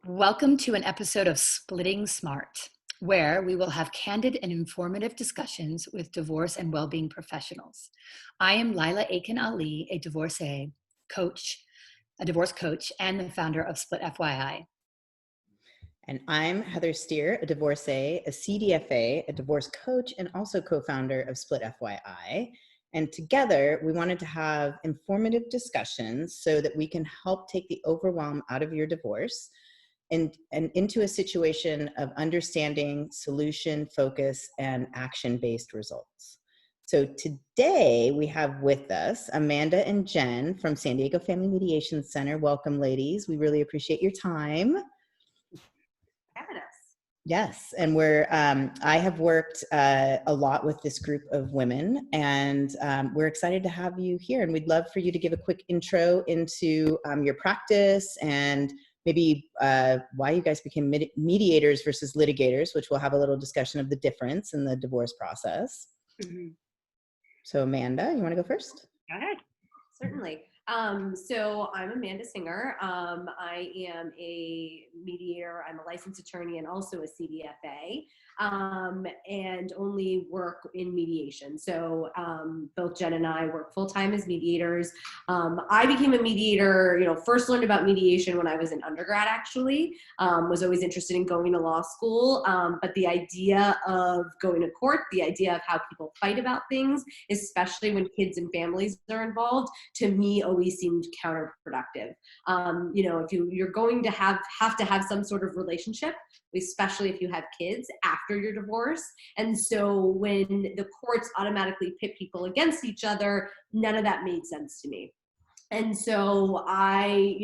Welcome to an episode of Splitting Smart, where we will have candid and informative discussions with divorce and well-being professionals. I am Laila Aitken Ali, a divorce coach, and the founder of Split.fyi. And I'm Heather Steer, a divorcee, a CDFA, a divorce coach, and also co-founder of Split.fyi. And together, we wanted to have informative discussions so that we can help take the overwhelm out of your divorce and into a situation of understanding, solution, focus, and action-based results. So today we have with us Amanda and Jen from San Diego Family Mediation Center. Welcome, ladies. We really appreciate your time. Having us. Yes, and I have worked a lot with this group of women, and we're excited to have you here. And we'd love for you to give a quick intro into your practice and maybe why you guys became mediators versus litigators, which we'll have a little discussion of the difference in the divorce process. Mm-hmm. So Amanda, you want to go first? Go ahead. Certainly. So I'm Amanda Singer. I am a mediator. I'm a licensed attorney and also a CDFA, and only work in mediation. So both Jen and I work full-time as mediators. I became a mediator, first learned about mediation when I was in undergrad, actually. Was always interested in going to law school, but the idea of going to court, the idea of how people fight about things, especially when kids and families are involved, to me always seemed counterproductive. If you're going to have to have some sort of relationship, especially if you have kids after your divorce. And so when the courts automatically pit people against each other, none of that made sense to me. And so I,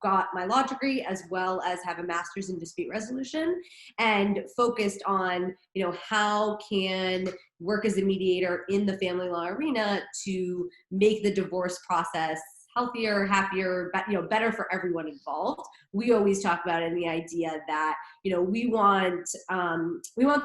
got my law degree as well as have a master's in dispute resolution and focused on, how can work as a mediator in the family law arena to make the divorce process healthier, happier, better for everyone involved. We always talk about it in the idea that, we want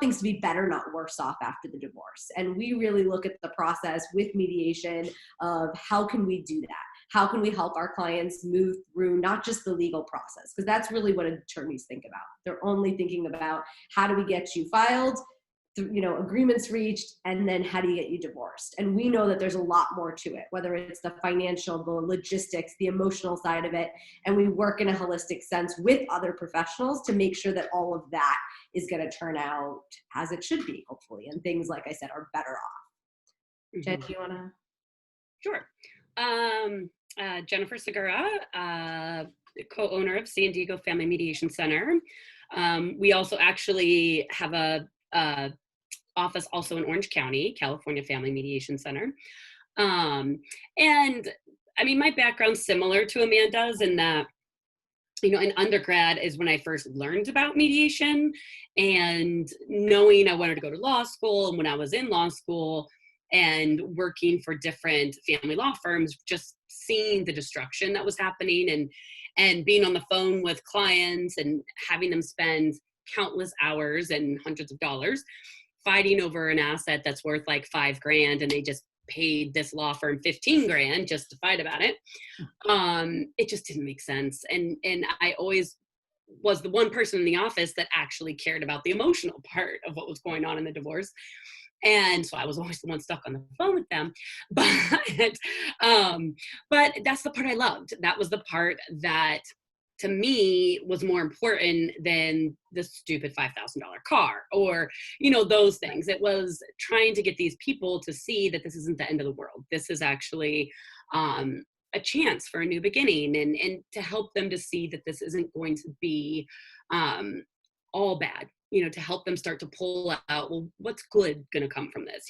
things to be better, not worse off after the divorce. And we really look at the process with mediation of how can we do that? How can we help our clients move through not just the legal process? Because that's really what attorneys think about. They're only thinking about how do we get you filed, agreements reached, and then how do you get you divorced? And we know that there's a lot more to it, whether it's the financial, the logistics, the emotional side of it. And we work in a holistic sense with other professionals to make sure that all of that is going to turn out as it should be, hopefully. And things, like I said, are better off. Jen, do you want to? Sure. Jennifer Segura, co-owner of San Diego Family Mediation Center. We also actually have a office also in Orange County, California Family Mediation Center. And I mean, my background's similar to Amanda's in that, in undergrad is when I first learned about mediation, and knowing I wanted to go to law school. And when I was in law school and working for different family law firms, just seeing the destruction that was happening and being on the phone with clients and having them spend countless hours and hundreds of dollars fighting over an asset that's worth like $5,000, and they just paid this law firm $15,000 just to fight about it. It just didn't make sense. And I always was the one person in the office that actually cared about the emotional part of what was going on in the divorce. And so I was always the one stuck on the phone with them. But that's the part I loved. That was the part that to me was more important than the stupid $5,000 car or, those things. It was trying to get these people to see that this isn't the end of the world. This is actually a chance for a new beginning, and to help them to see that this isn't going to be all bad. To help them start to pull out, well, what's good going to come from this?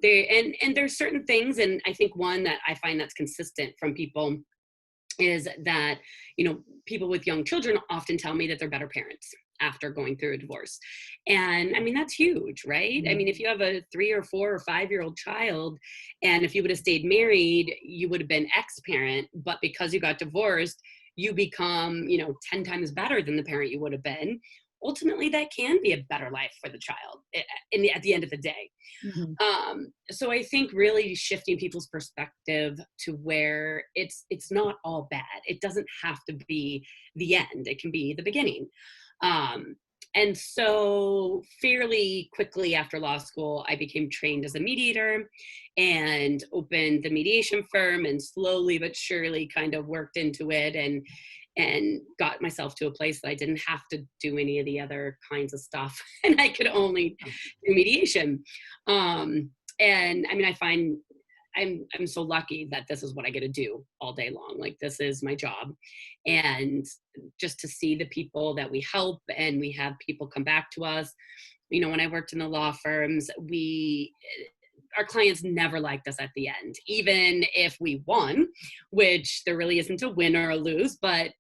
And there's certain things, and I think one that I find that's consistent from people is that, people with young children often tell me that they're better parents after going through a divorce. And I mean, that's huge, right? Mm-hmm. I mean, if you have a 3 or 4 or 5-year-old child, and if you would have stayed married, you would have been ex-parent, but because you got divorced, you become, 10 times better than the parent you would have been. ultimately that can be a better life for the child at the end of the day. So I think really shifting people's perspective to where it's not all bad. It doesn't have to be the end. It can be the beginning. And so fairly quickly after law school, I became trained as a mediator and opened the mediation firm, and slowly but surely kind of worked into it and got myself to a place that I didn't have to do any of the other kinds of stuff, and I could only do mediation. And I mean, I find I'm so lucky that this is what I get to do all day long. Like, this is my job. And just to see the people that we help, and we have people come back to us. You know, when I worked in the law firms, our clients never liked us at the end, even if we won, which there really isn't a win or a lose, but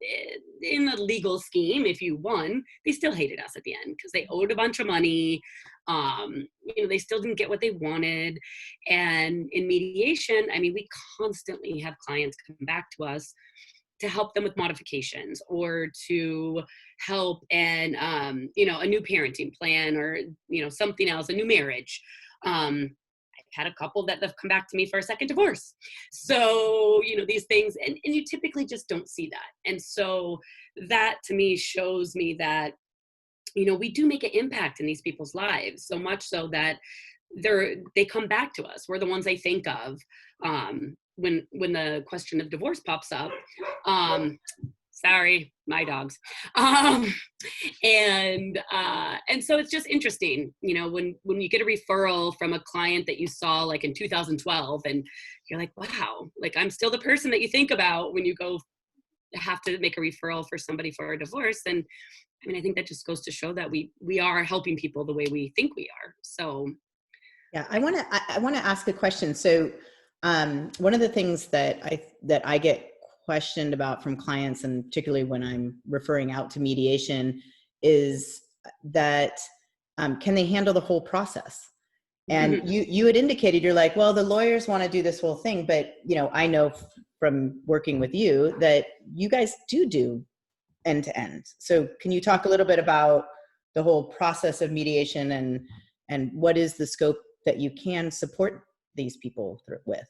in the legal scheme, if you won, they still hated us at the end because they owed a bunch of money. You know, they still didn't get what they wanted. And in mediation, I mean, we constantly have clients come back to us to help them with modifications or to help and, you know, a new parenting plan or, you know, something else, a new marriage. I've had a couple that have come back to me for a second divorce. So, you know, these things, and you typically just don't see that. And so that to me shows me that, you know, we do make an impact in these people's lives, so much so that they come back to us. We're the ones they think of when the question of divorce pops up. Sorry, my dogs. And so it's just interesting, you know, when you get a referral from a client that you saw like in 2012, and you're like, wow, like I'm still the person that you think about when you go have to make a referral for somebody for a divorce. And I mean, I think that just goes to show that we are helping people the way we think we are. So yeah, I want to ask a question. So one of the things that I get questioned about from clients, and particularly when I'm referring out to mediation, is that can they handle the whole process? And you had indicated, you're like, well, the lawyers want to do this whole thing, but you know, I know from working with you that you guys do end to end. So can you talk a little bit about the whole process of mediation and what is the scope that you can support these people with?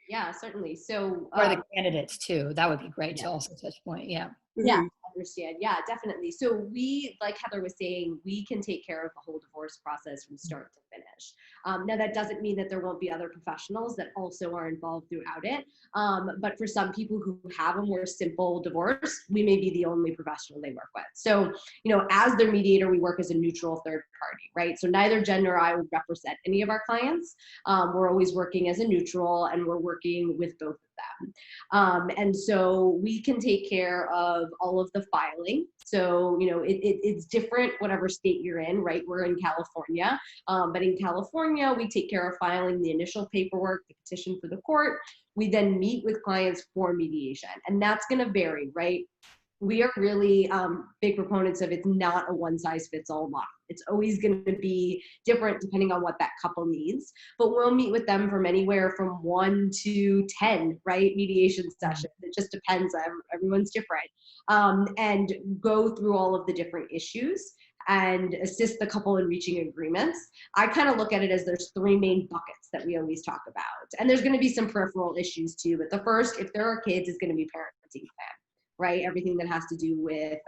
Yeah, certainly. So or the candidates too. That would be great yeah. to also touch point. Yeah. Yeah, I understand. Yeah, definitely. So we, like Heather was saying, we can take care of the whole divorce process from start to finish. Now that doesn't mean that there won't be other professionals that also are involved throughout it. But for some people who have a more simple divorce, we may be the only professional they work with. So, you know, as their mediator, we work as a neutral third party, right? So neither Jen nor I would represent any of our clients. We're always working as a neutral, and we're working with both of them. And so we can take care of all of the filing. So, you know, it's different whatever state you're in, right? We're in California, but in California, we take care of filing the initial paperwork, the petition for the court. We then meet with clients for mediation, and that's going to vary, right? We are really big proponents of it's not a one-size-fits-all model. It's always going to be different depending on what that couple needs. But we'll meet with them from anywhere from 1 to 10, right? Mediation sessions. It just depends. Everyone's different. And go through all of the different issues and assist the couple in reaching agreements. I kind of look at it as there's 3 main buckets that we always talk about. And there's going to be some peripheral issues too. But the first, if there are kids, is going to be parenting plan. Right? Everything that has to do with,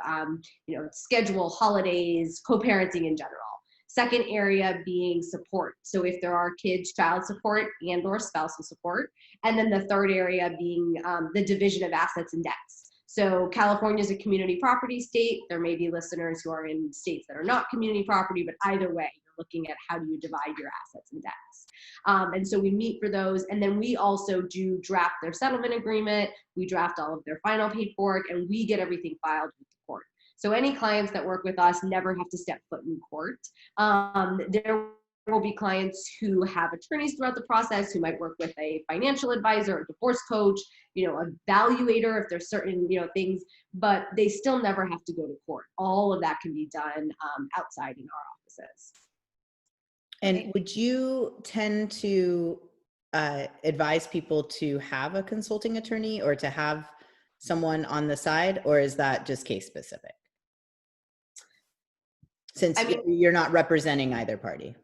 you know, schedule, holidays, co-parenting in general. Second area being support. So if there are kids, child support and or spousal support. And then the third area being the division of assets and debts. So California is a community property state. There may be listeners who are in states that are not community property, but either way, you're looking at how do you divide your assets and debts. And so we meet for those. And then we also do draft their settlement agreement. We draft all of their final paperwork, and we get everything filed with the court. So any clients that work with us never have to step foot in court. There will be clients who have attorneys throughout the process, who might work with a financial advisor, a divorce coach, you know, evaluator if there's certain, you know, things, but they still never have to go to court. All of that can be done outside in our offices. And would you tend to advise people to have a consulting attorney or to have someone on the side, or is that just case specific? since I mean, you're not representing either party.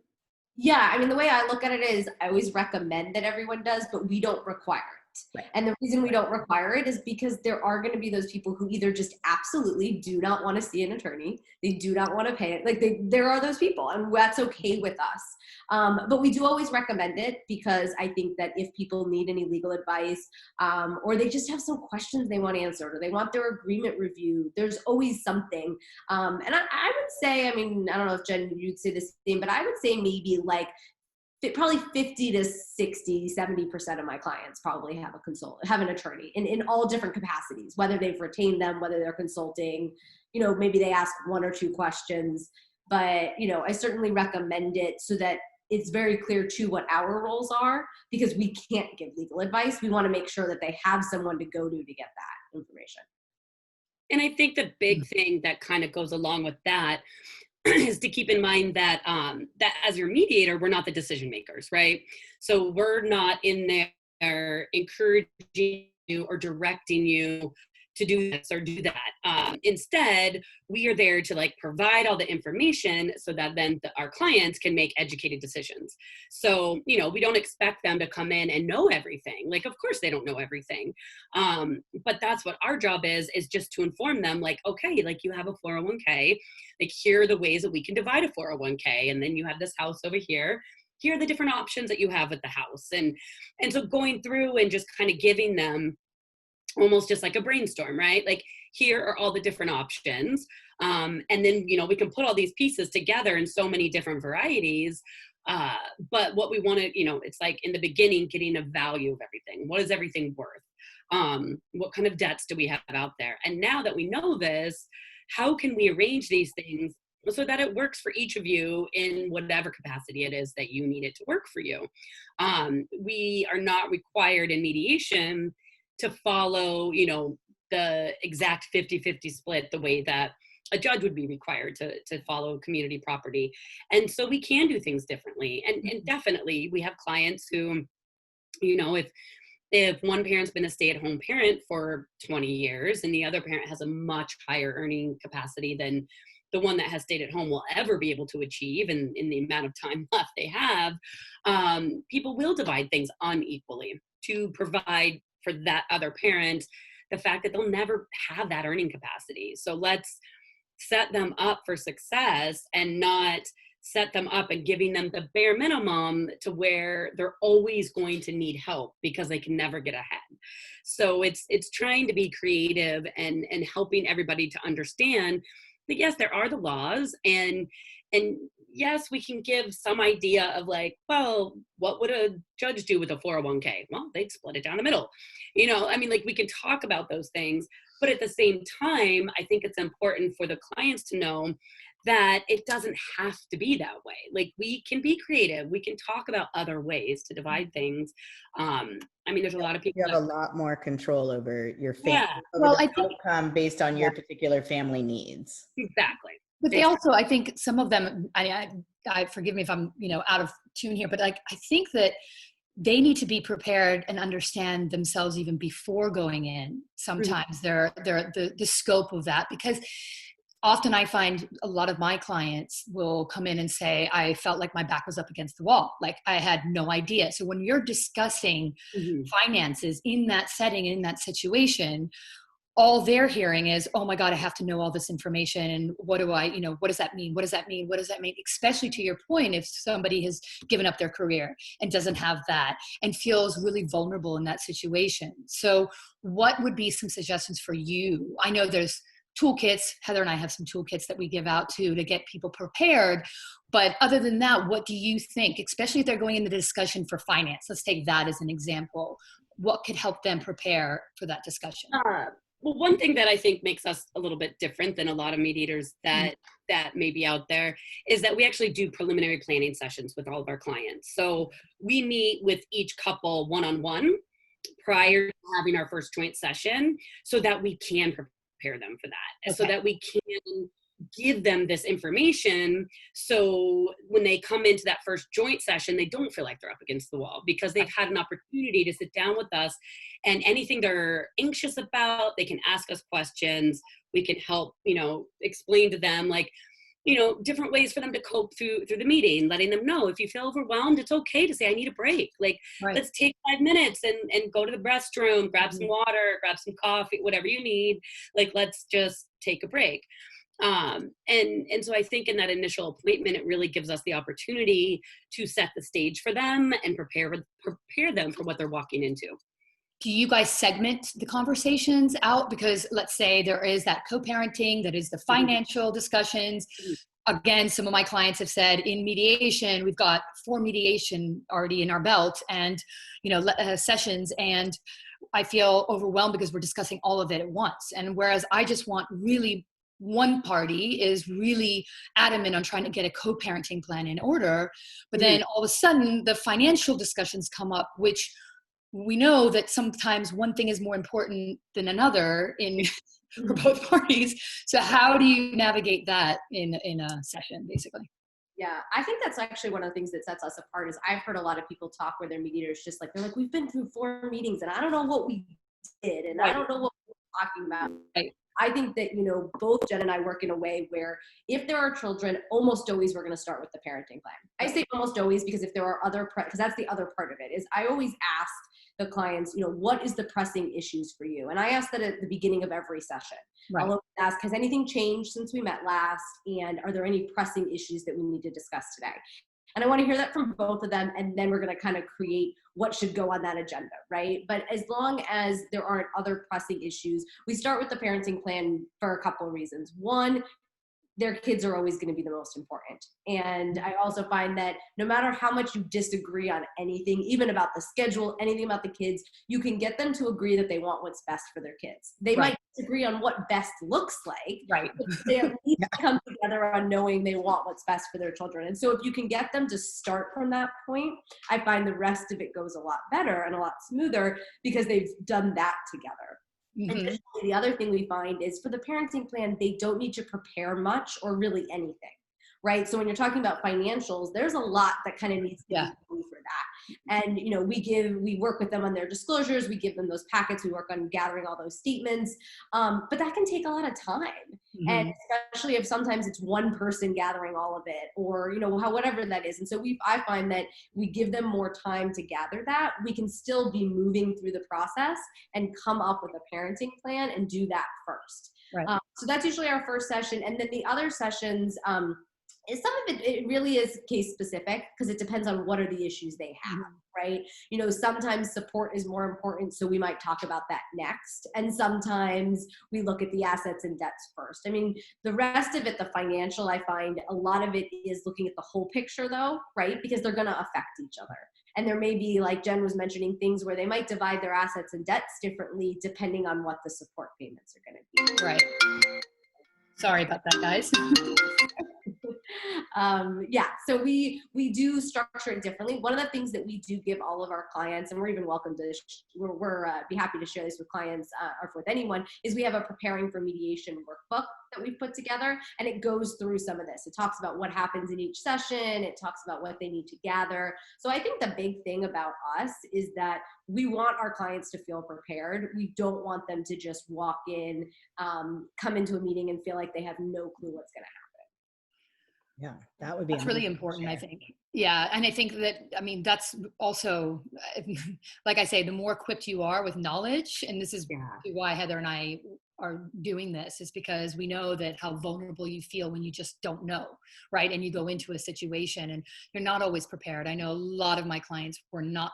yeah, I mean, the way I look at it is I always recommend that everyone does, but we don't require it. Right. And the reason we don't require it is because there are going to be those people who either just absolutely do not want to see an attorney. They do not want to pay it. Like there are those people, and that's okay with us. But we do always recommend it because I think that if people need any legal advice, or they just have some questions they want answered, or they want their agreement reviewed, there's always something. And I would say, I mean, I don't know if Jen, you'd say the same, but I would say maybe like probably 50 to 60, 70% of my clients probably have an attorney in all different capacities, whether they've retained them, whether they're consulting, maybe they ask one or two questions, but, I certainly recommend it so that it's very clear too what our roles are, because we can't give legal advice. We want to make sure that they have someone to go to get that information. And I think the big thing that kind of goes along with that is to keep in mind that that as your mediator, we're not the decision makers, right? So we're not in there encouraging you or directing you to do this or do that. Instead, we are there to like provide all the information so that then our clients can make educated decisions. So, we don't expect them to come in and know everything. Like, of course they don't know everything. But that's what our job is just to inform them, like, okay, like you have a 401k, like here are the ways that we can divide a 401k. And then you have this house over here. Here are the different options that you have with the house. And so going through and just kind of giving them almost just like a brainstorm, right? Like here are all the different options. And then, we can put all these pieces together in so many different varieties. But what we want to, it's like in the beginning, getting a value of everything. What is everything worth? What kind of debts do we have out there? And now that we know this, how can we arrange these things so that it works for each of you in whatever capacity it is that you need it to work for you? We are not required in mediation to follow, the exact 50-50 split the way that a judge would be required to follow community property. And so we can do things differently. And definitely we have clients who, if one parent's been a stay-at-home parent for 20 years and the other parent has a much higher earning capacity than the one that has stayed at home will ever be able to achieve in the amount of time left they have, people will divide things unequally to provide for that other parent the fact that they'll never have that earning capacity. So let's set them up for success and not set them up and giving them the bare minimum to where they're always going to need help because they can never get ahead. So it's trying to be creative and helping everybody to understand that yes, there are the laws, and yes, we can give some idea of like, well, what would a judge do with a 401k? Well, they'd split it down the middle. Like we can talk about those things, but at the same time, I think it's important for the clients to know that it doesn't have to be that way. Like we can be creative. We can talk about other ways to divide things. There's a lot of people. You have a lot more control over your family, Yeah. over the outcome based on your particular family needs. Exactly. But they also, I think some of them, I forgive me if I'm, out of tune here, but like, I think that they need to be prepared and understand themselves even before going in. Sometimes the scope of that, because often I find a lot of my clients will come in and say, I felt like my back was up against the wall. Like I had no idea. So when you're discussing finances in that setting, in that situation, all they're hearing is, oh my God, I have to know all this information. And what do I, what does that mean? What does that mean? What does that mean? Especially to your point, if somebody has given up their career and doesn't have that and feels really vulnerable in that situation. So what would be some suggestions for you? I know there's toolkits. Heather and I have some toolkits that we give out to get people prepared. But other than that, what do you think, especially if they're going into the discussion for finance? Let's take that as an example. What could help them prepare for that discussion? Well, one thing that I think makes us a little bit different than a lot of mediators that may be out there is that we actually do preliminary planning sessions with all of our clients. So we meet with each couple one-on-one prior to having our first joint session so that we can prepare them for that. Okay. So that we can give them this information so when they come into that first joint session, they don't feel like they're up against the wall because they've had an opportunity to sit down with us, and anything they're anxious about, they can ask us questions. We can help, explain to them like, different ways for them to cope through the meeting, letting them know if you feel overwhelmed, it's okay to say, I need a break. Like, Right. let's take 5 minutes and go to the restroom, grab some water, grab some coffee, whatever you need. Like, let's just take a break. And so I think in that initial appointment, it really gives us the opportunity to set the stage for them and prepare them for what they're walking into. Do you guys segment the conversations out? Because let's say there is that co-parenting, that is the financial discussions. Again, some of my clients have said in mediation, we've got 4 mediation already in our belt and, sessions. And I feel overwhelmed because we're discussing all of it at once. And whereas I just want really one party is really adamant on trying to get a co-parenting plan in order, but then all of a sudden the financial discussions come up, which we know that sometimes one thing is more important than another for both parties. So how do you navigate that in a session, basically? Yeah, I think that's actually one of the things that sets us apart is I've heard a lot of people talk where their mediators they're like, we've been through 4 meetings and I don't know what we did and I don't know what we're talking about. Right. I think that, both Jen and I work in a way where if there are children, almost always we're going to start with the parenting plan. I say almost always because if there are because that's the other part of it is I always ask the clients, what is the pressing issues for you? And I ask that at the beginning of every session. Right. I'll always ask, has anything changed since we met last? And are there any pressing issues that we need to discuss today? And I want to hear that from both of them. And then we're going to kind of create what should go on that agenda, right? But as long as there aren't other pressing issues, we start with the parenting plan for a couple of reasons. One, their kids are always going to be the most important. And I also find that no matter how much you disagree on anything, even about the schedule, anything about the kids, you can get them to agree that they want what's best for their kids. They might disagree on what best looks like, right? But they need to come together on knowing they want what's best for their children. And so if you can get them to start from that point, I find the rest of it goes a lot better and a lot smoother because they've done that together. Additionally, the other thing we find is for the parenting plan, they don't need to prepare much or really anything, right? So when you're talking about financials, there's a lot that kind of needs to be done for that. And, we work with them on their disclosures. We give them those packets. We work on gathering all those statements. But that can take a lot of time. And especially if sometimes it's one person gathering all of it or, whatever that is. And so I find that we give them more time to gather that. We can still be moving through the process and come up with a parenting plan and do that first. Right. So that's usually our first session. And then the other sessions, some of it really is case specific because it depends on what are the issues they have, right? Sometimes support is more important, so we might talk about that next. And sometimes we look at the assets and debts first. I mean, the rest of it, the financial, I find a lot of it is looking at the whole picture though, right? Because they're going to affect each other. And there may be, like Jen was mentioning, things where they might divide their assets and debts differently depending on what the support payments are going to be. Right. Sorry about that, guys. So we do structure it differently. One of the things that we do give all of our clients, and we're even welcome to, we're be happy to share this with clients or with anyone, is we have a preparing for mediation workbook that we've put together, and it goes through some of this. It talks about what happens in each session. It talks about what they need to gather. So I think the big thing about us is that we want our clients to feel prepared. We don't want them to just walk in, come into a meeting and feel like they have no clue what's going to happen. Yeah, that would be really important, I think. Yeah, and I think that, that's also, like I say, the more equipped you are with knowledge, and this is why Heather and I are doing this, is because we know that how vulnerable you feel when you just don't know, right? And you go into a situation and you're not always prepared. I know a lot of my clients were not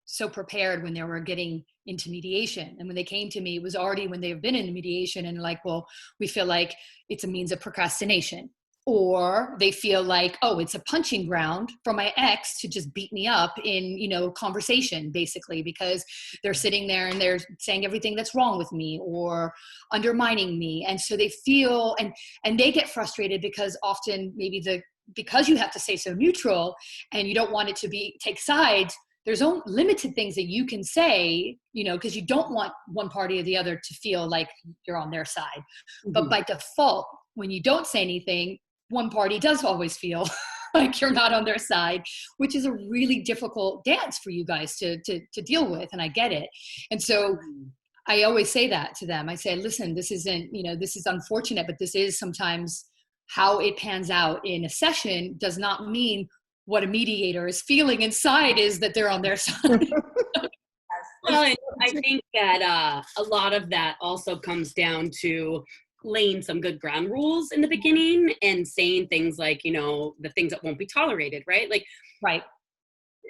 so prepared when they were getting into mediation. And when they came to me, it was already when they've been in mediation and like, well, we feel like it's a means of procrastination. Or they feel like, oh, it's a punching ground for my ex to just beat me up in, conversation, basically, because they're sitting there and they're saying everything that's wrong with me or undermining me. And so they feel, and they get frustrated because often because you have to stay so neutral and you don't want it to take sides, there's only limited things that you can say, because you don't want one party or the other to feel like you're on their side. But by default, when you don't say anything, one party does always feel like you're not on their side, which is a really difficult dance for you guys to deal with. And I get it. And so I always say that to them. I say, listen, this isn't, this is unfortunate, but this is sometimes how it pans out in a session does not mean what a mediator is feeling inside is that they're on their side. Well, and I think that a lot of that also comes down to laying some good ground rules in the beginning and saying things like, you know, the things that won't be tolerated, right? Like, Right.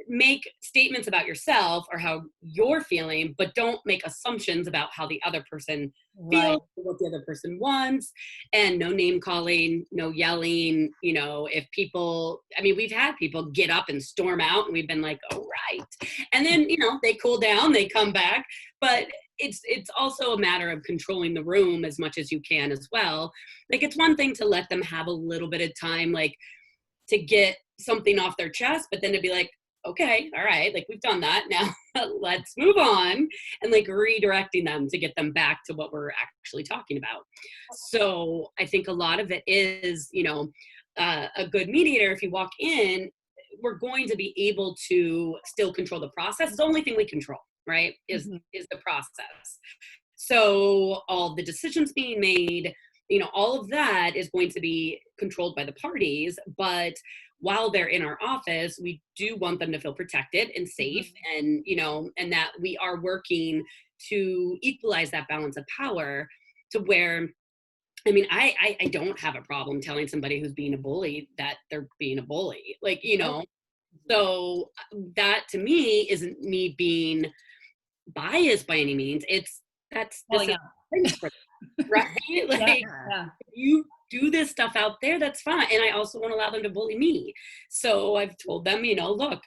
make statements about yourself or how you're feeling, but don't make assumptions about how the other person feels, or what the other person wants, and no name calling, no yelling. You know, if people, I mean, we've had people get up and storm out and we've been like, oh, right. And then, you know, they cool down, they come back, but it's also a matter of controlling the room as much as you can as well. Like, it's one thing to let them have a little bit of time, like, to get something off their chest, but then to be like, okay, all right, like, we've done that, now let's move on, and like redirecting them to get them back to what we're actually talking about. So I think a lot of it is, you know, a good mediator, if you walk in, we're going to be able to still control the process. The only thing we control, right, is the process. So all the decisions being made, you know, all of that is going to be controlled by the parties. But while they're in our office, we do want them to feel protected and safe, and, you know, and that we are working to equalize that balance of power to where, I mean, I don't have a problem telling somebody who's being a bully that they're being a bully, like, you know. So that to me isn't me being biased by any means. It's that's this is for them, right? Like, you do this stuff out there, that's fine. And I also won't allow them to bully me. So I've told them, you know, look,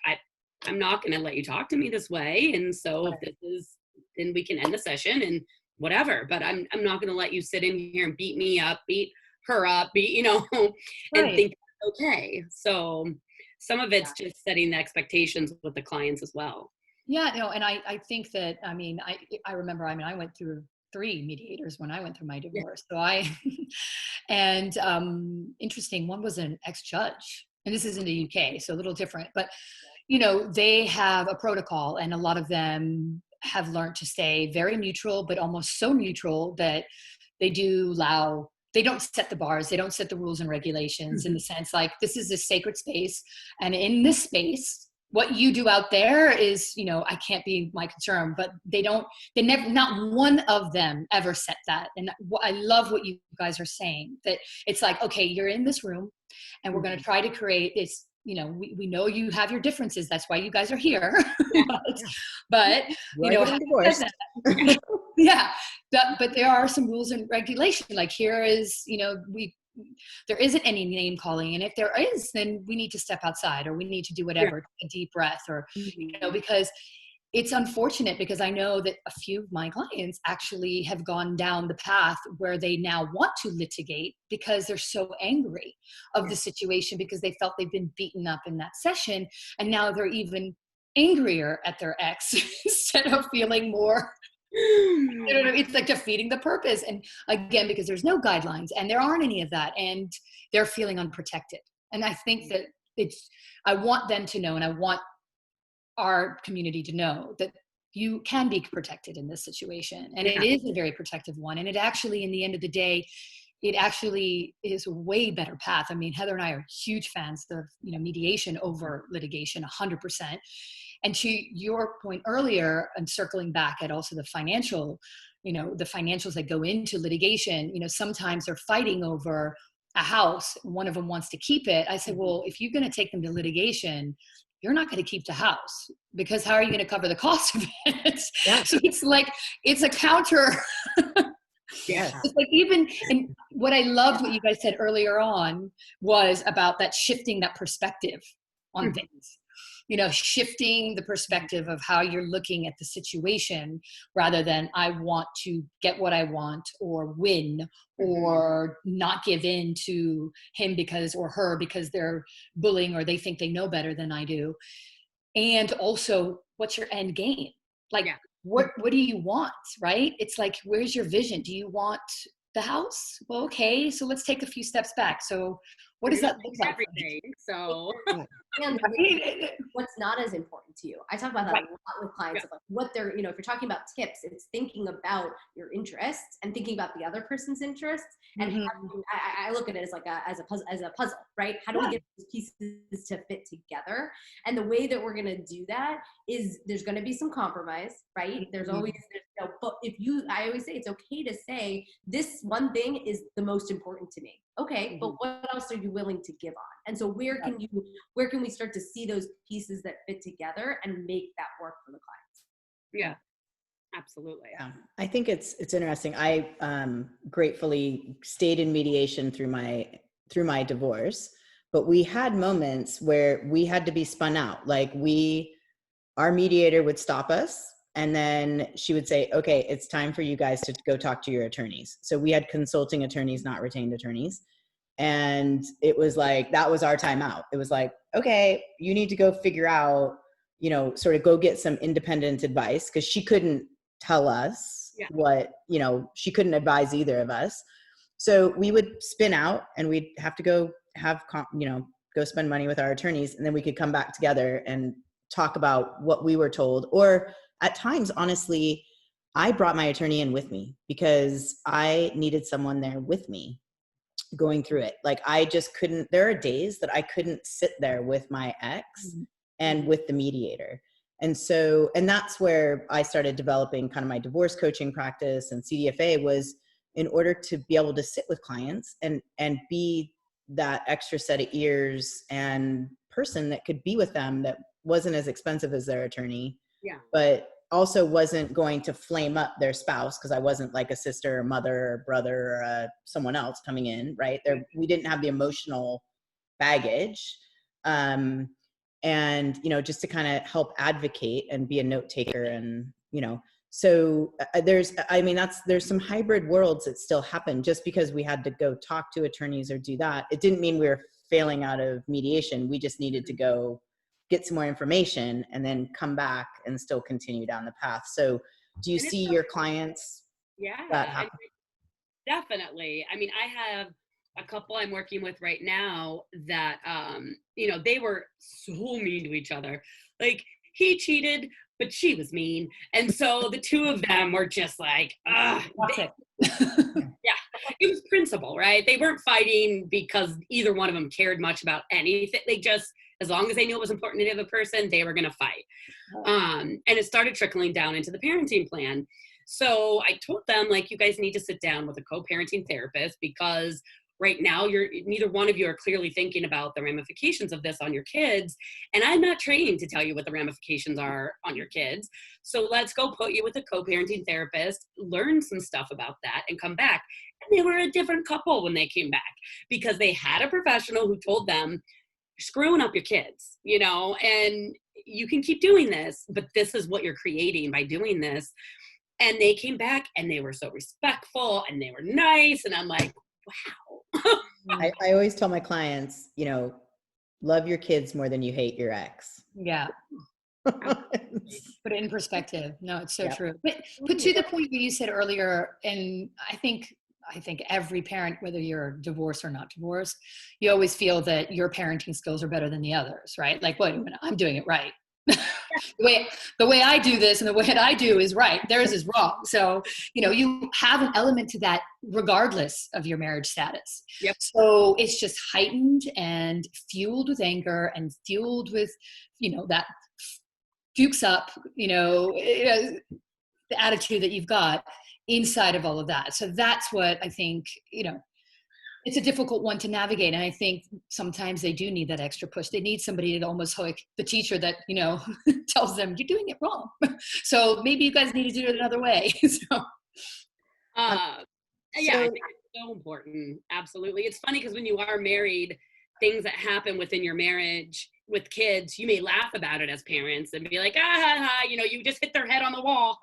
I'm not going to let you talk to me this way. And so if this is, then we can end the session and whatever. But I'm not going to let you sit in here and beat me up, beat her up, you know, and think that's okay. So some of it's just setting the expectations with the clients as well. Yeah, no, and I think that, I mean, I remember, I mean, I went through 3 mediators when I went through my divorce. So and interesting, one was an ex-judge, and this is in the UK, so a little different, but, you know, they have a protocol, and a lot of them have learned to stay very neutral, but almost so neutral that they don't set the bars, they don't set the rules and regulations in the sense, like, this is a sacred space, and in this space, what you do out there is, you know, I can't be my concern, but they never, not one of them ever set that. And I love what you guys are saying, that it's like, okay, you're in this room and we're going to try to create this, you know, we know you have your differences. That's why you guys are here. but you know, but there are some rules and regulation. Like, here is, you know, there isn't any name calling, and if there is, then we need to step outside, or we need to do whatever, take a deep breath, or you know, because it's unfortunate, because I know that a few of my clients actually have gone down the path where they now want to litigate because they're so angry of the situation, because they felt they've been beaten up in that session, and now they're even angrier at their ex instead of feeling more. You know, it's like defeating the purpose. And again, because there's no guidelines and there aren't any of that, and they're feeling unprotected. And I think that I want them to know, and I want our community to know, that you can be protected in this situation. And it is a very protective one. And it actually, in the end of the day, it actually is a way better path. I mean, Heather and I are huge fans of, you know, mediation over litigation, 100%. And to your point earlier, and circling back at also the financial, you know, the financials that go into litigation, you know, sometimes they're fighting over a house. One of them wants to keep it. I said, well, if you're going to take them to litigation, you're not going to keep the house, because how are you going to cover the cost of it? So it's like, it's a counter. It's like, even, and what I loved what you guys said earlier on was about that shifting that perspective on things. You know, shifting the perspective of how you're looking at the situation, rather than I want to get what I want, or win, or not give in to him or her because they're bullying, or they think they know better than I do. And also, what's your end game? Like, what do you want, right? It's like, where's your vision? Do you want the house? Well, okay, so let's take a few steps back. So What does that look like? Everything. So And what's not as important to you. I talk about that a lot with clients, of like what they're, you know, if you're talking about tips, it's thinking about your interests and thinking about the other person's interests. And I look at it as like as a puzzle, right? How do we get these pieces to fit together? And the way that we're going to do that is there's going to be some compromise, right? There's always, you know, but I always say it's okay to say this one thing is the most important to me. Okay, but what else are you willing to give on? And so where can we start to see those pieces that fit together and make that work for the clients? Yeah, absolutely. Yeah, I think it's interesting. I gratefully stayed in mediation through my divorce, but we had moments where we had to be spun out. Like our mediator would stop us, and then she would say, okay, it's time for you guys to go talk to your attorneys. So we had consulting attorneys, not retained attorneys. And it was like, that was our time out. It was like, okay, you need to go figure out, you know, sort of go get some independent advice, because she couldn't tell us what, you know, she couldn't advise either of us. So we would spin out and we'd have to go go spend money with our attorneys. And then we could come back together and talk about what we were told. Or at times, honestly, I brought my attorney in with me because I needed someone there with me going through it. Like I just couldn't, there are days that I couldn't sit there with my ex and with the mediator. And so, and that's where I started developing kind of my divorce coaching practice and CDFA, was in order to be able to sit with clients and be that extra set of ears and person that could be with them, that wasn't as expensive as their attorney, but also wasn't going to flame up their spouse, because I wasn't like a sister or mother or brother or someone else coming in, right? We didn't have the emotional baggage. And, you know, just to kind of help advocate and be a note taker. And, you know, so there's some hybrid worlds that still happen. Just because we had to go talk to attorneys or do that, it didn't mean we were failing out of mediation. We just needed to go get some more information and then come back and still continue down the path. So do you see your clients? Yeah, definitely. I mean, I have a couple I'm working with right now that, you know, they were so mean to each other. Like, he cheated, but she was mean. And so the two of them were just like, it was principle, right? They weren't fighting because either one of them cared much about anything. They just, as long as they knew it was important to the other person, they were going to fight. And it started trickling down into the parenting plan. So I told them, like, you guys need to sit down with a co-parenting therapist, because right now neither one of you are clearly thinking about the ramifications of this on your kids. And I'm not trained to tell you what the ramifications are on your kids. So let's go put you with a co-parenting therapist, learn some stuff about that, and come back. And they were a different couple when they came back, because they had a professional who told them, screwing up your kids, you know, and you can keep doing this, but this is what you're creating by doing this. And they came back and they were so respectful and they were nice. And I'm like, wow. I always tell my clients, you know, love your kids more than you hate your ex. Yeah. Put it in perspective. No, it's so true. But to the point where you said earlier, and I think every parent, whether you're divorced or not divorced, you always feel that your parenting skills are better than the others, right? Like, wait a minute, I'm doing it right. the way I do this and the way that I do is right. Theirs is wrong. So, you know, you have an element to that regardless of your marriage status. Yep. So it's just heightened and fueled with anger and fueled with, you know, that dukes up, you know, the attitude that you've got inside of all of that. So that's what I think, you know, it's a difficult one to navigate. And I think sometimes they do need that extra push. They need somebody to almost like the teacher that, you know, tells them you're doing it wrong. So maybe you guys need to do it another way. I think it's so important. Absolutely. It's funny because when you are married, things that happen within your marriage with kids, you may laugh about it as parents and be like, you know, you just hit their head on the wall.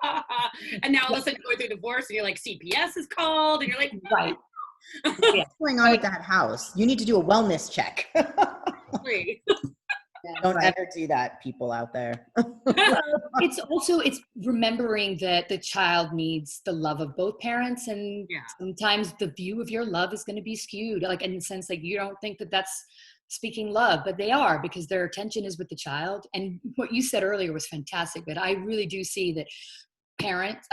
And now all of a sudden you're going through divorce and you're like, CPS is called and you're like, right. What's going on at that house? You need to do a wellness check. Don't Right. ever do that, people out there. It's remembering that the child needs the love of both parents, and Yeah. sometimes the view of your love is going to be skewed, like in the sense like you don't think that that's speaking love, but they are, because their attention is with the child. And what you said earlier was fantastic, but I really do see that parents,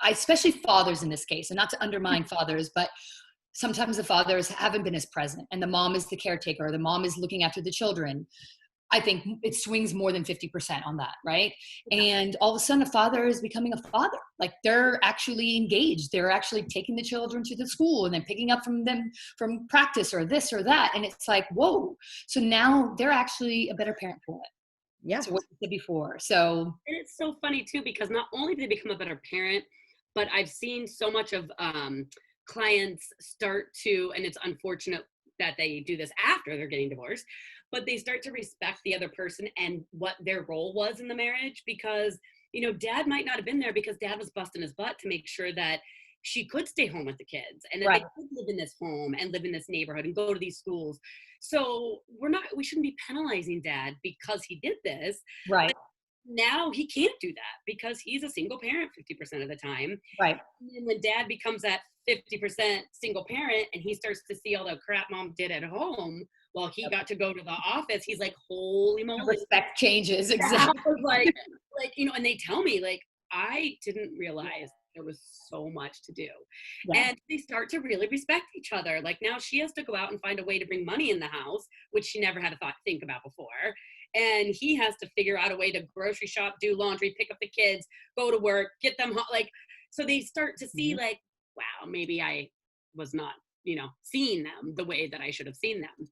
especially fathers in this case, and not to undermine fathers, but sometimes the fathers haven't been as present, and the mom is the caretaker, or the mom is looking after the children. I think it swings more than 50% on that, right? And all of a sudden a father is becoming a father. Like they're actually engaged. They're actually taking the children to the school and then picking up from them from practice or this or that. And it's like, whoa. So now they're actually a better parent for it. Yeah. So what you said before. So And it's so funny too, because not only do they become a better parent, but I've seen so much of clients start to, and it's unfortunate that they do this after they're getting divorced, but they start to respect the other person and what their role was in the marriage, because, you know, dad might not have been there because dad was busting his butt to make sure that she could stay home with the kids and that Right. they could live in this home and live in this neighborhood and go to these schools. So we shouldn't be penalizing dad because he did this. right, Now he can't do that because he's a single parent 50% of the time. right. And then when dad becomes that 50% single parent and he starts to see all the crap mom did at home while he got to go to the office, he's like, holy moly. Respect changes. I Exactly. was like, you know, and they tell me, like, I didn't realize there was so much to do. Yeah. And they start to really respect each other. Like now she has to go out and find a way to bring money in the house, which she never had to think about before. And he has to figure out a way to grocery shop, do laundry, pick up the kids, go to work, get them home. Like, so they start to see like, wow, maybe I was not, you know, seeing them the way that I should have seen them.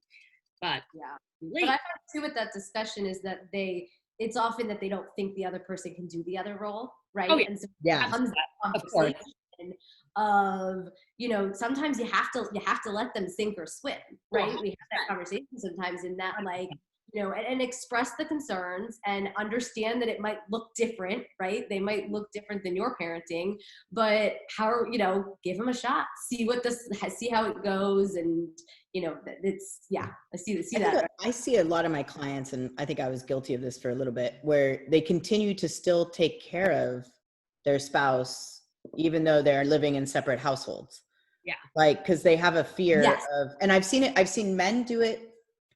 But Yeah. late. But I find too with that discussion is that it's often that they don't think the other person can do the other role, right? Oh, yeah. And so Yeah. it comes that Of course. conversation of, you know, sometimes you have to let them sink or swim, right? We have that conversation sometimes in that, like, you know, and express the concerns and understand that it might look different, right? They might look different than your parenting, but how, you know, give them a shot, see how it goes. And, you know, it's, yeah, I see that. I see a lot of my clients, and I think I was guilty of this for a little bit, where they continue to still take care of their spouse, even though they're living in separate households. Yeah. Like, cause they have a fear Yes. of, and I've seen men do it,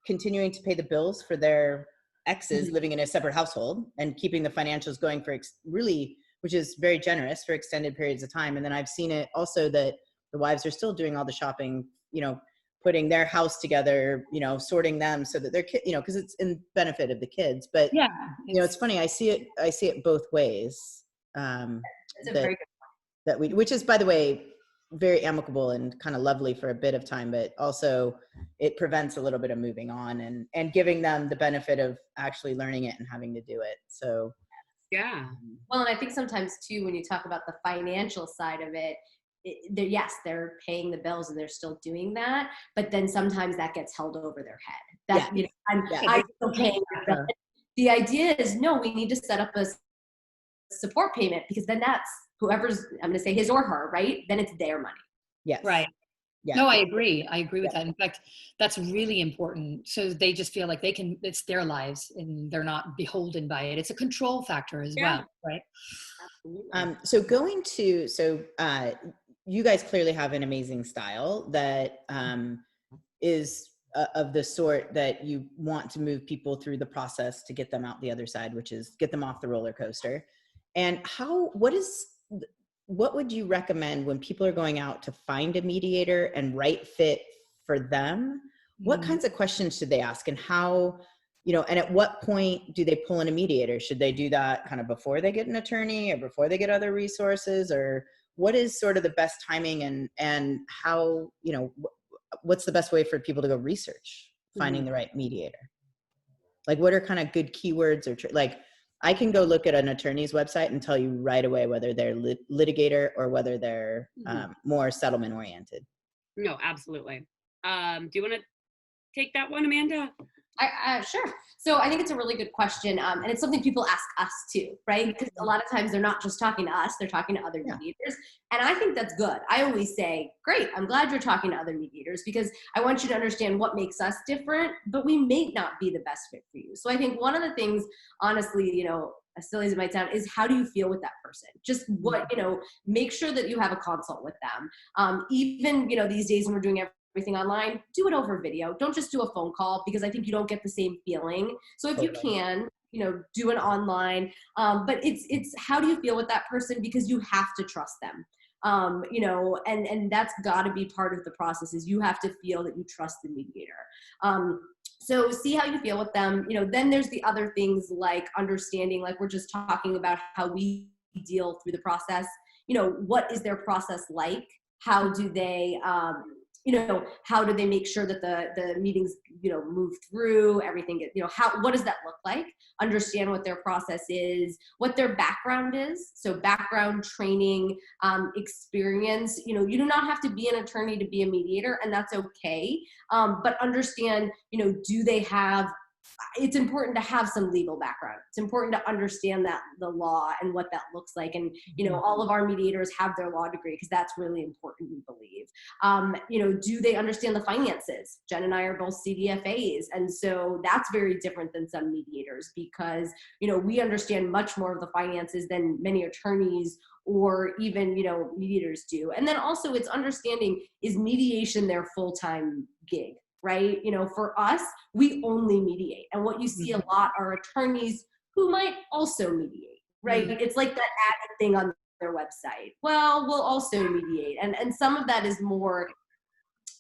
continuing to pay the bills for their exes living in a separate household and keeping the financials going for really, which is very generous for extended periods of time. And then I've seen it also that the wives are still doing all the shopping, you know, putting their house together, you know, sorting them so that their kid, you know, because it's in benefit of the kids. But Yeah. you know, it's funny. I see it both ways. It's a very good Which is, by the way, very amicable and kind of lovely for a bit of time, but also it prevents a little bit of moving on and giving them the benefit of actually learning it and having to do it. So Yeah. Well, and I think sometimes too, when you talk about the financial side of it, yes, they're paying the bills and they're still doing that, but then sometimes that gets held over their head. That, you know, I'm still paying your bill. The idea is, no, we need to set up a support payment, because then that's whoever's, I'm going to say his or her, right? Then it's their money. yes. Right. Yeah. No, I agree. I agree with that. In fact, that's really important. So they just feel like it's their lives and they're not beholden by it. It's a control factor as well, right? Absolutely. So you guys clearly have an amazing style that is of the sort that you want to move people through the process to get them out the other side, which is get them off the roller coaster. And what would you recommend when people are going out to find a mediator and right fit for them? What kinds of questions should they ask, and how, you know, and at what point do they pull in a mediator? Should they do that kind of before they get an attorney or before they get other resources, or what is sort of the best timing and how, you know, what's the best way for people to go research finding the right mediator? Like, what are kind of good keywords or like, I can go look at an attorney's website and tell you right away whether they're litigator or whether they're more settlement oriented. No, absolutely. Do you want to take that one, Amanda? Sure. So I think it's a really good question. And it's something people ask us too, right? Because a lot of times they're not just talking to us, they're talking to other mediators. And I think that's good. I always say, great, I'm glad you're talking to other mediators because I want you to understand what makes us different, but we may not be the best fit for you. So I think one of the things, honestly, you know, as silly as it might sound, is how do you feel with that person? Just what, you know, make sure that you have a consult with them. Even, you know, these days when we're doing everything online, do it over video. Don't just do a phone call because I think you don't get the same feeling. So if you can, you know, do an online, but it's how do you feel with that person, because you have to trust them. You know, and that's got to be part of the process, is you have to feel that you trust the mediator. So see how you feel with them. You know, then there's the other things like understanding, like we're just talking about how we deal through the process. You know, what is their process like? How do they, you know, how do they make sure that the meetings, you know, move through everything, you know, what does that look like? Understand what their process is, what their background is. So background, training, experience, you know, you do not have to be an attorney to be a mediator, and that's okay. But understand, you know, do they have, it's important to have some legal background. It's important to understand that the law and what that looks like. And, you know, all of our mediators have their law degree because that's really important, we believe. You know, do they understand the finances? Jen and I are both CDFAs. And so that's very different than some mediators because, you know, we understand much more of the finances than many attorneys or even, you know, mediators do. And then also it's understanding, is mediation their full-time gig? Right? You know, for us, we only mediate. And what you see a lot are attorneys who might also mediate, right? It's like that added thing on their website. Well, we'll also mediate. And some of that is more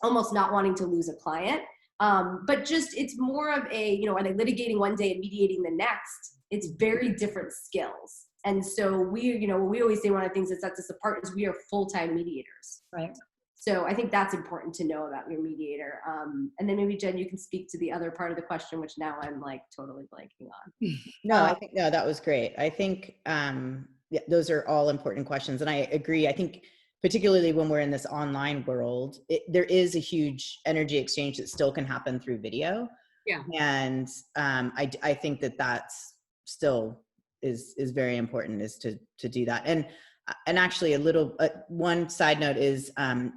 almost not wanting to lose a client. But just, it's more of a, you know, are they litigating one day and mediating the next? It's very different skills. And so we, you know, we always say one of the things that sets us apart is we are full-time mediators. Right. So I think that's important to know about your mediator. And then maybe Jen, you can speak to the other part of the question, which now I'm like totally blanking on. No, I think, no, that was great. I think yeah, those are all important questions. And I agree. I think particularly when we're in this online world, there is a huge energy exchange that still can happen through video. Yeah. And I think that that's still is very important, is to do that. And actually a little, one side note is,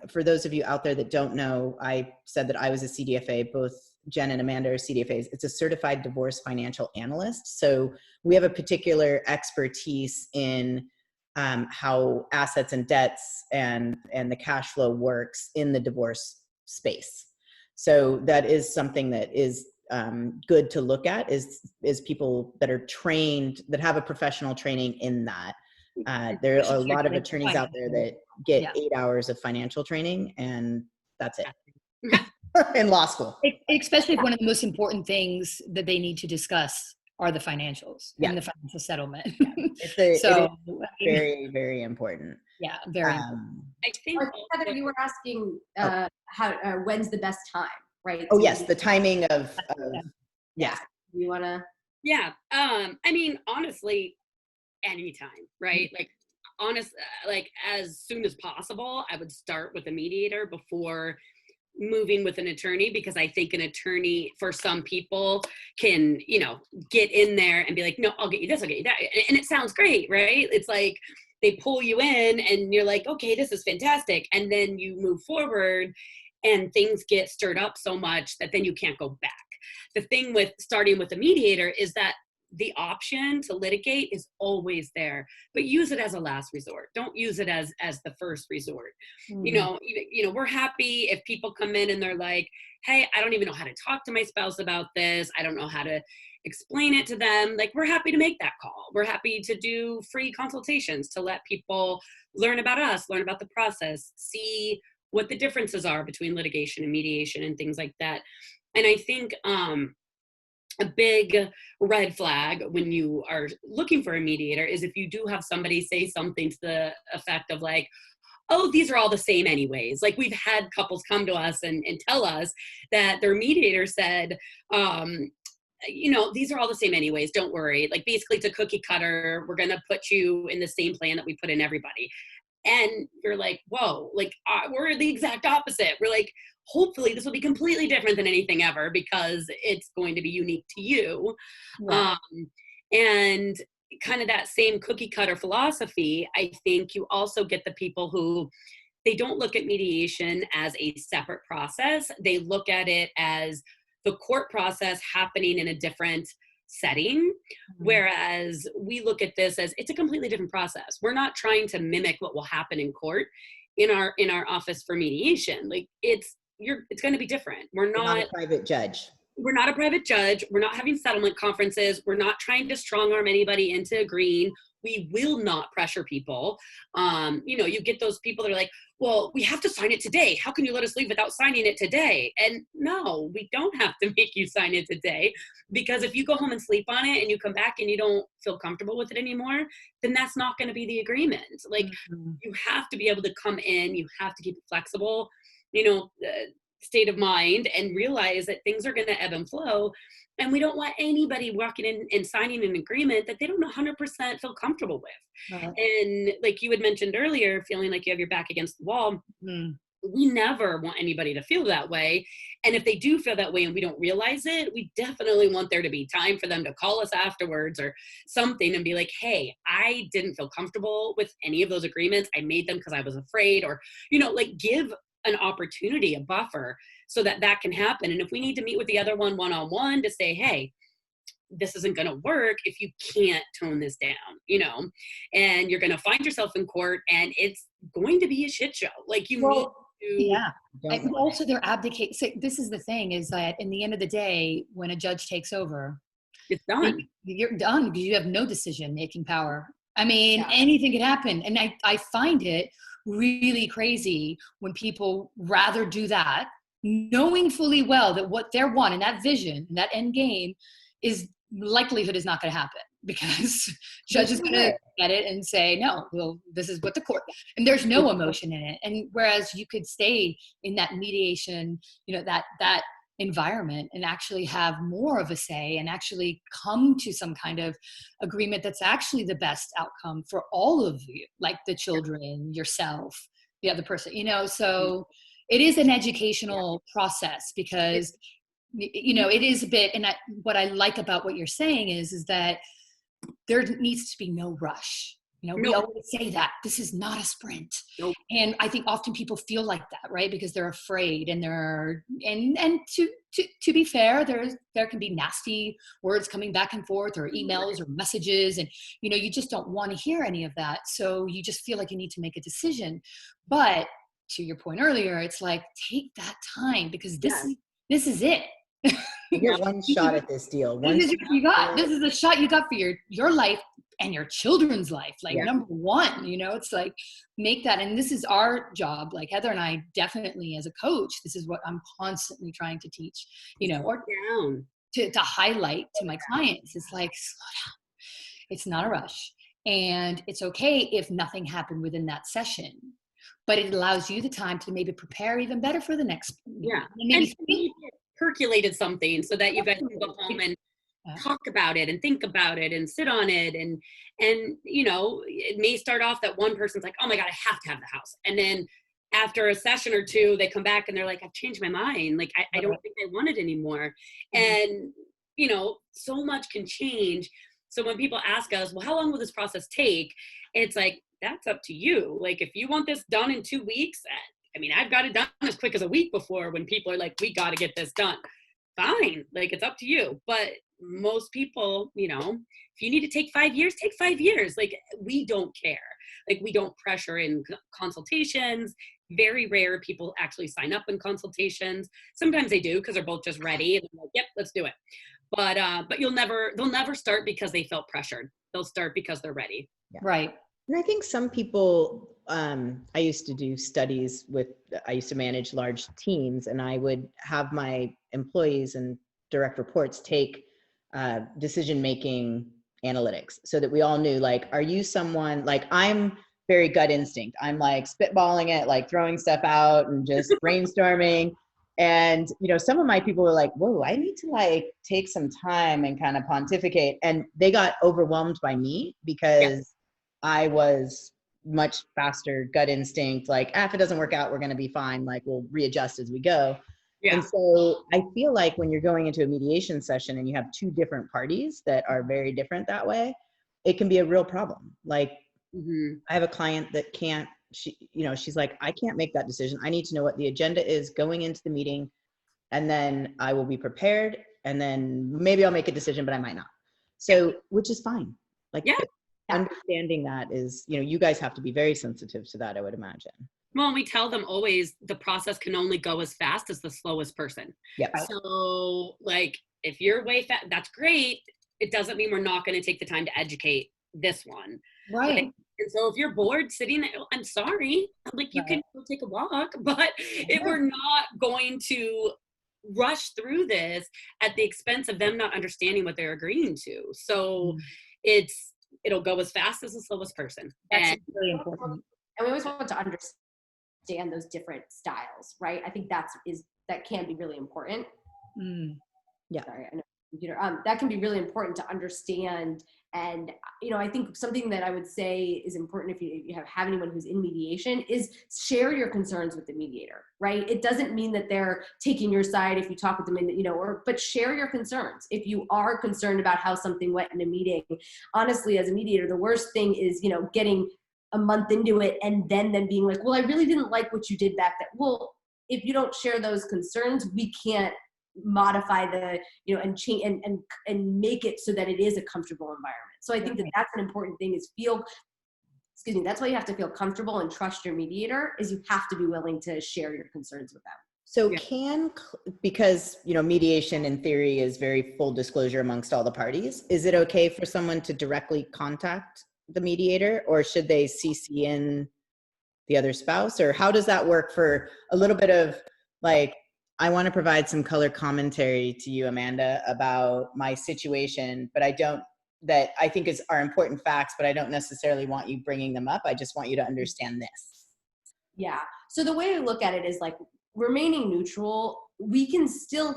for those of you out there that don't know, I said that I was a CDFA, both Jen and Amanda are CDFAs. It's a certified divorce financial analyst. So we have a particular expertise in how assets and debts and the cash flow works in the divorce space. So that is something that is good to look at, is people that are trained, that have a professional training in that. There are a lot of attorneys out there that get 8 hours of financial training and that's it. In law school. Especially if one of the most important things that they need to discuss are the financials and the financial settlement. It is very, very important. Yeah, very important. I think Heather, you were asking how when's the best time, right? Oh, yes, the timing of yeah. You want to? Yeah. I mean, honestly, anytime, right? Like, like as soon as possible, I would start with a mediator before moving with an attorney, because I think an attorney for some people can, you know, get in there and be like, no, I'll get you this, I'll get you that. And it sounds great, right? It's like they pull you in and you're like, okay, this is fantastic. And then you move forward and things get stirred up so much that then you can't go back. The thing with starting with a mediator is that the option to litigate is always there, but use it as a last resort. Don't use it as the first resort. You know, we're happy if people come in and they're like, hey, I don't even know how to talk to my spouse about this. I don't know how to explain it to them. Like, we're happy to make that call. We're happy to do free consultations to let people learn about us, learn about the process, see what the differences are between litigation and mediation and things like that. And I think, a big red flag when you are looking for a mediator is if you do have somebody say something to the effect of like, oh, these are all the same anyways. Like, we've had couples come to us and tell us that their mediator said, you know, these are all the same anyways, don't worry. Like, basically it's a cookie cutter. We're going to put you in the same plan that we put in everybody. And you're like, whoa, like, we're the exact opposite. We're like, hopefully this will be completely different than anything ever because it's going to be unique to you. Right. And kind of that same cookie cutter philosophy, I think you also get the people who they don't look at mediation as a separate process. They look at it as the court process happening in a different setting. Whereas we look at this as it's a completely different process. We're not trying to mimic what will happen in court in our office for mediation. Like it's going to be different. You're not a private judge. We're not a private judge. We're not having settlement conferences. We're not trying to strong arm anybody into agreeing. We will not pressure people. You get those people that are like, well, we have to sign it today. How can you let us leave without signing it today? And no, we don't have to make you sign it today, because if you go home and sleep on it and you come back and you don't feel comfortable with it anymore, then that's not going to be the agreement. Like you have to be able to come in, you have to keep it flexible, state of mind, and realize that things are going to ebb and flow. And we don't want anybody walking in and signing an agreement that they don't 100% feel comfortable with. Right. And like you had mentioned earlier, feeling like you have your back against the wall. We never want anybody to feel that way. And if they do feel that way and we don't realize it, we definitely want there to be time for them to call us afterwards or something and be like, hey, I didn't feel comfortable with any of those agreements. I made them because I was afraid, or, give an opportunity, a buffer, so that can happen. And if we need to meet with the other one-on-one to say, hey, this isn't going to work if you can't tone this down, and you're going to find yourself in court and it's going to be a shit show. Like need to. Yeah. And also they're abdicating. So this is the thing, is that in the end of the day, when a judge takes over, it's done. You're done because you have no decision-making power. I mean, anything could happen. And I find it really crazy when people rather do that, knowing fully well that what they're wanting, that vision, that end game, is likelihood is not going to happen, because judge is going to get it and say, no, well, this is what the court, and there's no emotion in it. And whereas you could stay in that mediation, that environment and actually have more of a say and actually come to some kind of agreement that's actually the best outcome for all of you, like the children, yourself, the other person, so it is an educational process, because it is a bit, and what I like about what you're saying is that there needs to be no rush. We always say that this is not a sprint. Nope. And I think often people feel like that, right? Because they're afraid, and and to be fair, there can be nasty words coming back and forth, or emails or messages, and you just don't want to hear any of that. So you just feel like you need to make a decision. But to your point earlier, it's like, take that time, because this is it. You get one shot at this deal. This is the shot you got for your life and your children's life. Like number one, it's like, make that. And this is our job. Like Heather and I, definitely as a coach, this is what I'm constantly trying to teach, or down to highlight to my clients. It's like, slow down. It's not a rush. And it's okay if nothing happened within that session, but it allows you the time to maybe prepare even better for the next. And percolated something so that you guys can go home and talk about it and think about it and sit on it. And it may start off that one person's like, oh my God, I have to have the house. And then after a session or two, they come back and they're like, I've changed my mind. Like, I don't think I want it anymore. And, so much can change. So when people ask us, well, how long will this process take? It's like, that's up to you. Like, if you want this done in 2 weeks, I've got it done as quick as a week before, when people are like, we got to get this done. Fine. Like, it's up to you. But most people, if you need to take 5 years, take 5 years. Like, we don't care. Like, we don't pressure in consultations. Very rare people actually sign up in consultations. Sometimes they do because they're both just ready and they're like, yep, let's do it. But they'll never start because they felt pressured. They'll start because they're ready. Yeah. Right. And I think some people, I used to do studies I used to manage large teams, and I would have my employees and direct reports take decision-making analytics, so that we all knew, like, are you someone, like, I'm very gut instinct. I'm like spitballing it, like throwing stuff out and just brainstorming. And, some of my people were like, whoa, I need to like take some time and kind of pontificate. And they got overwhelmed by me because I was much faster gut instinct, like, if it doesn't work out, we're going to be fine. Like, we'll readjust as we go. Yeah. And so I feel like when you're going into a mediation session and you have two different parties that are very different that way, it can be a real problem. Like, I have a client that can't, she's like, I can't make that decision. I need to know what the agenda is going into the meeting, and then I will be prepared, and then maybe I'll make a decision, but I might not. So, which is fine. Like, understanding that is, you guys have to be very sensitive to that, I would imagine. Well, we tell them always the process can only go as fast as the slowest person. Yep. So, like, if you're way fast, that's great. It doesn't mean we're not going to take the time to educate this one. Right. Like, and so if you're bored sitting there, I'm sorry, like, you can go take a walk, but if we're not going to rush through this at the expense of them not understanding what they're agreeing to. So it'll go as fast as the slowest person. That's really important. And we always want to understand those different styles, right? I think that can be really important. Yeah. Sorry, I know computer. That can be really important to understand. And, I think something that I would say is important if you have anyone who's in mediation is share your concerns with the mediator, right? It doesn't mean that they're taking your side if you talk with them but share your concerns. If you are concerned about how something went in a meeting, honestly, as a mediator, the worst thing is, getting a month into it and then being like, well, I really didn't like what you did back then. Well, if you don't share those concerns, we can't modify and change and make it so that it is a comfortable environment. So I think that's an important thing is that's why you have to feel comfortable and trust your mediator, is you have to be willing to share your concerns with them. So because, mediation in theory is very full disclosure amongst all the parties, is it okay for someone to directly contact the mediator, or should they CC in the other spouse? Or how does that work for a little bit of like, I want to provide some color commentary to you, Amanda, about my situation, but that I think are important facts, but I don't necessarily want you bringing them up. I just want you to understand this. Yeah. So the way I look at it is like remaining neutral. We can still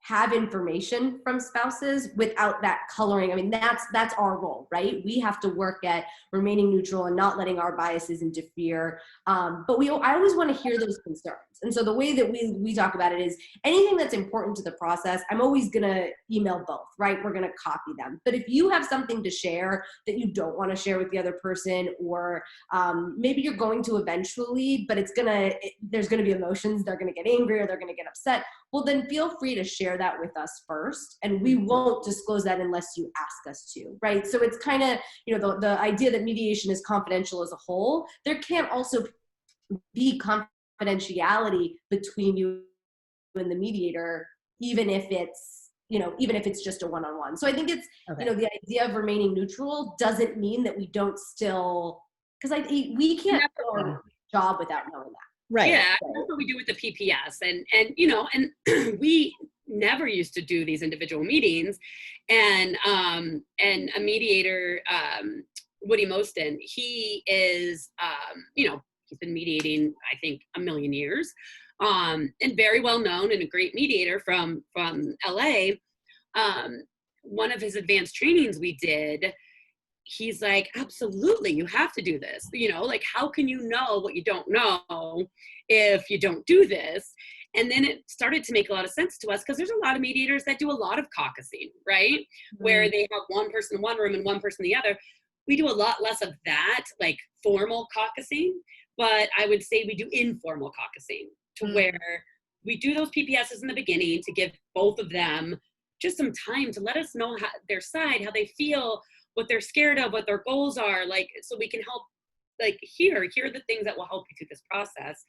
have information from spouses without that coloring. I mean, that's our role, right? We have to work at remaining neutral and not letting our biases interfere. But I always want to hear those concerns. And so the way that we talk about it is anything that's important to the process, I'm always going to email both, right? We're going to copy them. But if you have something to share that you don't want to share with the other person, or maybe you're going to eventually, but there's going to be emotions, they're going to get angry or they're going to get upset, well, then feel free to share that with us first. And we won't disclose that unless you ask us to, right? So it's kind of, the idea that mediation is confidential as a whole. There can also be confidentiality between you and the mediator, even if it's just a one-on-one. So I think it's, the idea of remaining neutral doesn't mean that we don't still, because we can't do our job without knowing that. Right. Yeah, that's what we do with the PPS. And we never used to do these individual meetings. And a mediator, Woody Moston, he is, he's been mediating, I think, a million years, and very well known and a great mediator from LA. One of his advanced trainings we did, he's like, absolutely, you have to do this. Like, how can you know what you don't know if you don't do this? And then it started to make a lot of sense to us, because there's a lot of mediators that do a lot of caucusing, right? Where they have one person in one room and one person in the other. We do a lot less of that, like formal caucusing, but I would say we do informal caucusing, to where we do those PPSs in the beginning to give both of them just some time to let us know their side, how they feel, what they're scared of, what their goals are, like, so we can help, like, hear the things that will help you through this process.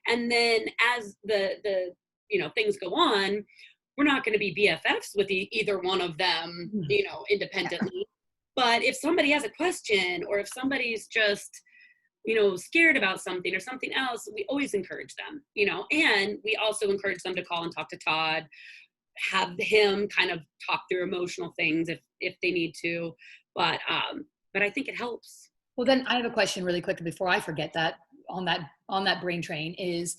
And then as the things go on, we're not going to be BFFs with either one of them, independently. But if somebody has a question, or if somebody's just, scared about something or something else, we always encourage them, and we also encourage them to call and talk to Todd, have him kind of talk through emotional things if they need to. But I think it helps. Well, then I have a question really quick before I forget that on that brain train is,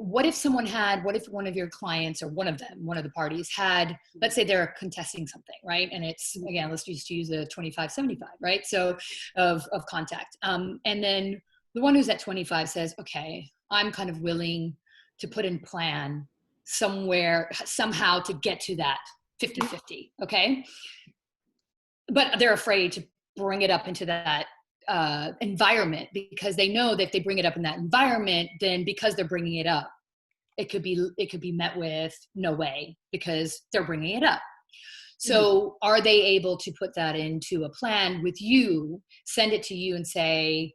what if what if one of your clients or one of the parties had, let's say they're contesting something, right? And it's, again, let's just use a 25-75, right? So of contact. And then the one who's at 25 says, okay, I'm kind of willing to put in plan somehow to get to that 50-50, okay? But they're afraid to bring it up into that environment, because they know that if they bring it up in that environment, then because they're bringing it up, it could be met with no way, because they're bringing it up. So are they able to put that into a plan with you, send it to you and say,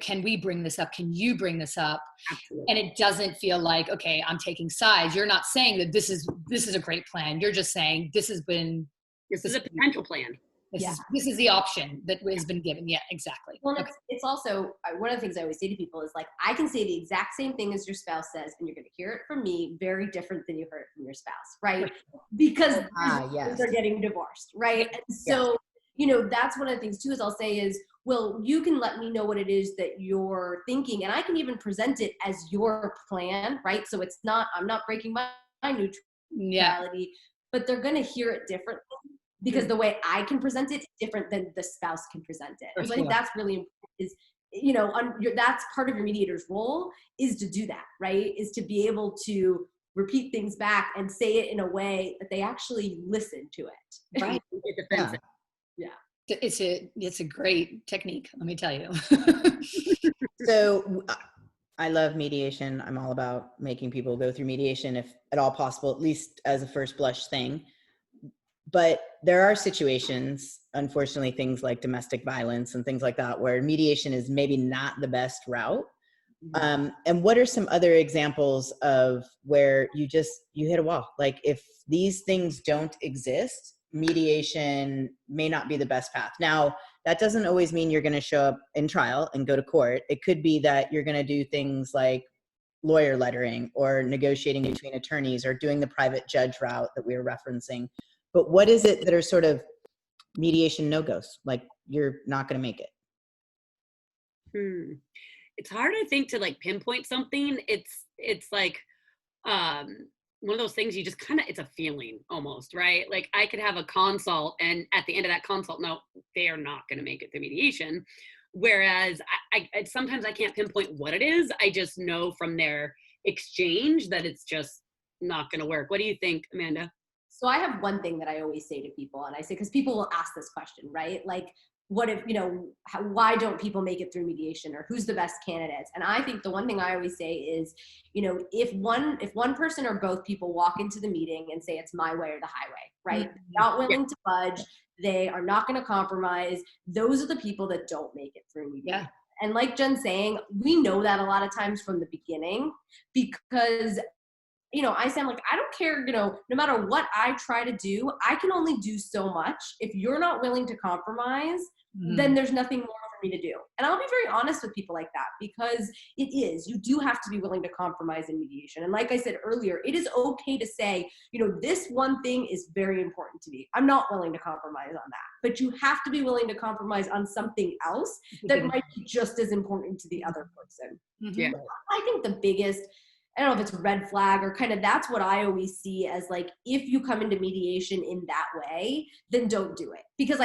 can we bring this up? Can you bring this up? Absolutely. And it doesn't feel like, okay, I'm taking sides. You're not saying that this is a great plan. You're just saying this is a potential plan. This is the option that has been given. Yeah, exactly. Well, it's also, one of the things I always say to people is, like, I can say the exact same thing as your spouse says, and you're going to hear it from me very different than you heard it from your spouse, right? Because they're getting divorced, right? And so, that's one of the things too, is I'll say is, well, you can let me know what it is that you're thinking, and I can even present it as your plan, right? So it's not, I'm not breaking my neutrality, but they're going to hear it differently. Because the way I can present it is different than the spouse can present it. So I think that's really important, is, that's part of your mediator's role, is to do that, right? Is to be able to repeat things back and say it in a way that they actually listen to it. Right. Yeah. It's a great technique, let me tell you. So I love mediation. I'm all about making people go through mediation if at all possible, at least as a first blush thing. But there are situations, unfortunately, things like domestic violence and things like that, where mediation is maybe not the best route. And what are some other examples of where you hit a wall? Like, if these things don't exist, mediation may not be the best path. Now, that doesn't always mean you're going to show up in trial and go to court. It could be that you're going to do things like lawyer lettering or negotiating between attorneys or doing the private judge route that we were referencing. But what is it that are sort of mediation no-goes? Like, you're not going to make it. It's hard, I think, to like pinpoint something. It's like one of those things you just kind of, it's a feeling almost, right? Like, I could have a consult, and at the end of that consult, no, they are not going to make it through mediation. Whereas I sometimes I can't pinpoint what it is. I just know from their exchange that it's just not going to work. What do you think, Amanda? So I have one thing that I always say to people, and I say, because people will ask this question, right? Like, what if, why don't people make it through mediation, or who's the best candidates? And I think the one thing I always say is, if one person or both people walk into the meeting and say it's my way or the highway, right? Not willing to budge, they are not going to compromise. Those are the people that don't make it through mediation. Yeah. And like Jen's saying, we know that a lot of times from the beginning, because I sound like, I don't care, no matter what I try to do, I can only do so much. If you're not willing to compromise, then there's nothing more for me to do. And I'll be very honest with people like that, because you do have to be willing to compromise in mediation. And like I said earlier, it is okay to say, this one thing is very important to me. I'm not willing to compromise on that, but you have to be willing to compromise on something else that might be just as important to the other person. Yeah. I think the biggest, I don't know if it's a red flag or kind of, that's what I always see as, like, if you come into mediation in that way, then don't do it. Because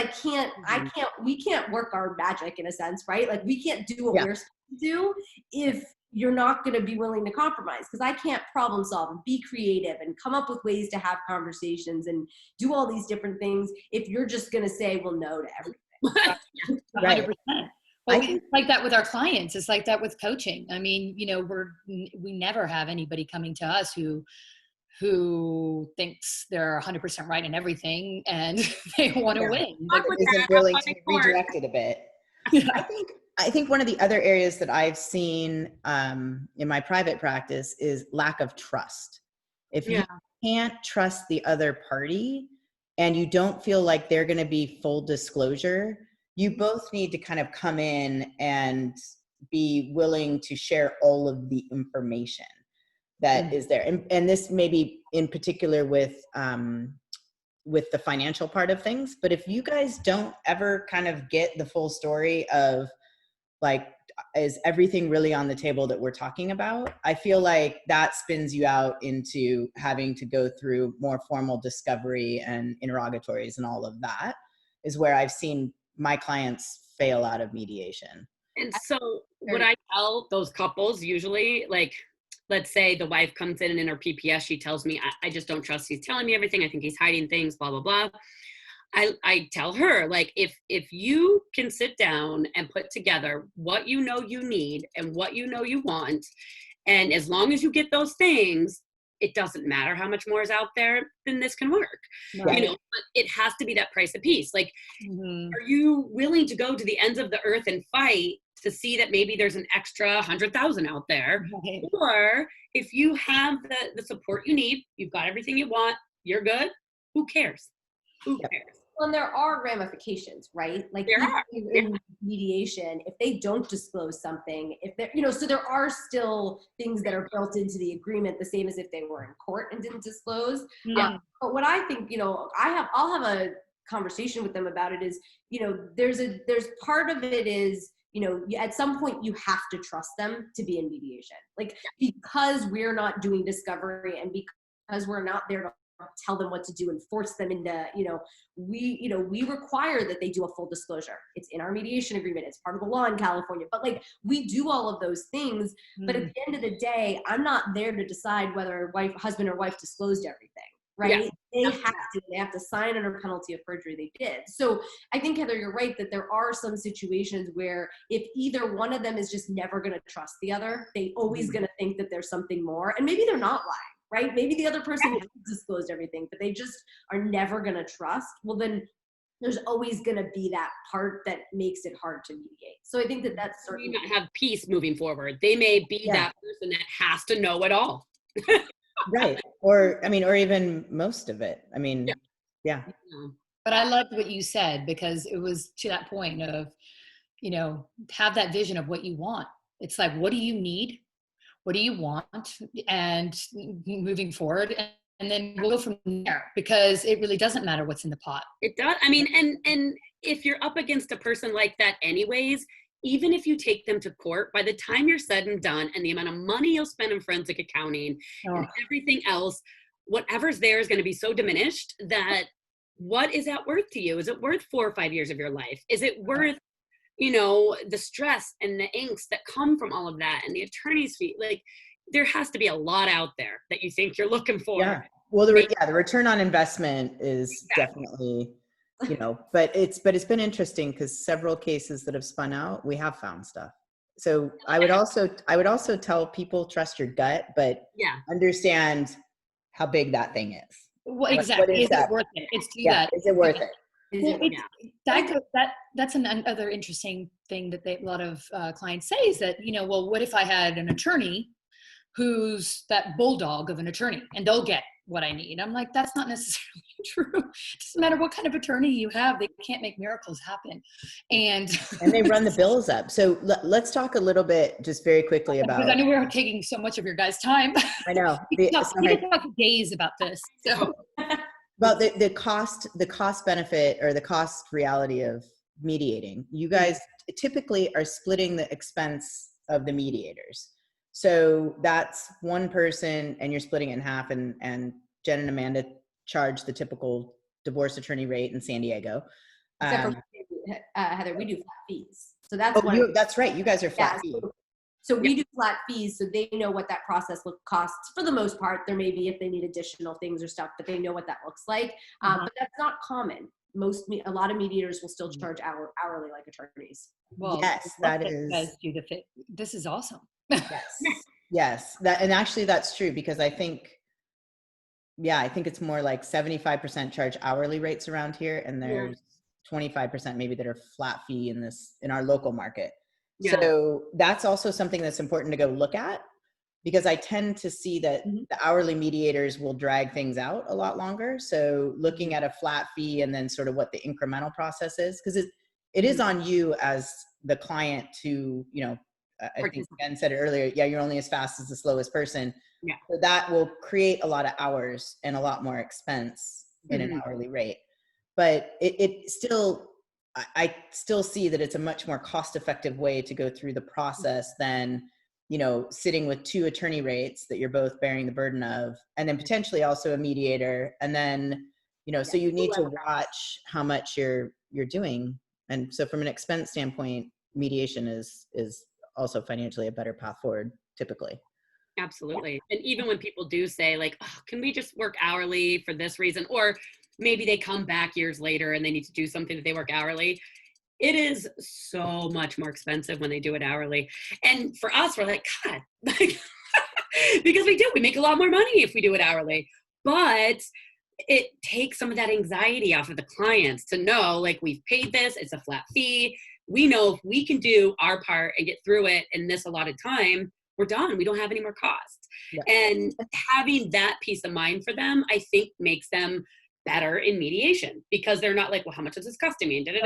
we can't work our magic, in a sense, right? Like, we can't do what we're supposed to do if you're not going to be willing to compromise. Because I can't problem solve and be creative and come up with ways to have conversations and do all these different things if you're just going to say, well, no to everything. Right. 100%. Well, it's like that with our clients. It's like that with coaching. I mean, we never have anybody coming to us who thinks they're 100% right in everything and they want to win. But isn't willing to be redirected a bit. I think one of the other areas that I've seen in my private practice is lack of trust. If you can't trust the other party and you don't feel like they're going to be full disclosure, you both need to kind of come in and be willing to share all of the information that is there. And this may be in particular with the financial part of things, but if you guys don't ever kind of get the full story of, like, is everything really on the table that we're talking about? I feel like that spins you out into having to go through more formal discovery and interrogatories, and all of that is where I've seen my clients fail out of mediation. And so what I tell those couples usually, like, let's say the wife comes in her PPS, she tells me, I just don't trust, he's telling me everything, I think he's hiding things, blah, blah, blah. I tell her, like, if you can sit down and put together what you know you need and what you know you want, and as long as you get those things, it doesn't matter how much more is out there, then this can work. Right. You know, but it has to be that price of peace. Like, are you willing to go to the ends of the earth and fight to see that maybe there's an extra 100,000 out there? Right. Or if you have the support you need, you've got everything you want, you're good, who cares? Who cares? Well, and there are ramifications, right? Like There are. in mediation, if they don't disclose something, if they're, so there are still things that are built into the agreement, the same as if they were in court and didn't disclose. Yeah. But what I think, I'll have a conversation with them about it is, there's part of it is, at some point you have to trust them to be in mediation, like, because we're not doing discovery and because we're not there to tell them what to do and force them into, we require that they do a full disclosure. It's in our mediation agreement. It's part of the law in California, but like, we do all of those things. But at the end of the day, I'm not there to decide whether husband or wife disclosed everything, right? Yeah. They have to sign under penalty of perjury. They did. So I think, Heather, you're right that there are some situations where if either one of them is just never going to trust the other, they always going to think that there's something more, and maybe they're not lying. Right? Maybe the other person has disclosed everything, but they just are never going to trust. Well, then there's always going to be that part that makes it hard to mediate. So I think that's certainly not have peace moving forward. They may be that person that has to know it all. Right. Or even most of it. Yeah. But I loved what you said, because it was to that point of, have that vision of what you want. It's like, what do you need? What do you want? And moving forward, and then we'll go from there, because it really doesn't matter what's in the pot. It does. And if you're up against a person like that anyways, even if you take them to court, by the time you're said and done, and the amount of money you'll spend in forensic accounting and everything else, whatever's there is going to be so diminished that what is that worth to you? Is it worth 4 or 5 years of your life? Is it worth the stress and the angst that come from all of that, and the attorney's fee? Like, there has to be a lot out there that you think you're looking for. Yeah. Well, the return on investment is definitely, but it's been interesting, because several cases that have spun out, we have found stuff. So I would also tell people, trust your gut, but understand how big that thing is. Well, exactly. Is it worth it? It's that. Is it worth it? Well, that's another interesting thing that a lot of clients say is that, well, what if I had an attorney who's that bulldog of an attorney, and they'll get what I need? I'm like, that's not necessarily true. It doesn't matter what kind of attorney you have. They can't make miracles happen. And they run the bills up. So let's talk a little bit, just very quickly, about, because I know we're taking so much of your guys' time. I know. We can talk for days about this. So. About the cost benefit, or the cost reality of mediating. You guys typically are splitting the expense of the mediators. So that's one person, and you're splitting it in half, and Jen and Amanda charge the typical divorce attorney rate in San Diego. Except for Heather, we do flat fees. So that's that's right. You guys are flat fee. So we do flat fees, so they know what that process costs for the most part. There may be if they need additional things or stuff, but they know what that looks like. But that's not common. A lot of mediators will still charge hourly like attorneys. Well, yes, that is. Guys do the fit. This is awesome. Yes. And actually that's true, because I think it's more like 75% charge hourly rates around here, and there's 25% maybe that are flat fee in our local market. Yeah. So that's also something that's important to go look at, because I tend to see that the hourly mediators will drag things out a lot longer. So looking at a flat fee, and then sort of what the incremental process is, because it is on you as the client to, I think Jen said it earlier, you're only as fast as the slowest person. Yeah. So that will create a lot of hours and a lot more expense in an hourly rate. But it still, I still see that it's a much more cost-effective way to go through the process than, you know, sitting with 2 attorney rates that you're both bearing the burden of, and then potentially also a mediator. And then, you know, so you need to watch how much you're doing. And so from an expense standpoint, mediation is also financially a better path forward, typically. Absolutely. And even when people do say like, oh, can we just work hourly for this reason? Or maybe they come back years later and they need to do something that they work hourly. It is so much more expensive when they do it hourly. And for us, we're like, God, like, because we make a lot more money if we do it hourly. But it takes some of that anxiety off of the clients to know, like, we've paid this, it's a flat fee. We know if we can do our part and get through it in this allotted time, we're done. We don't have any more costs. Yeah. And having that peace of mind for them, I think makes them better in mediation, because they're not like, well, how much is this costing me? The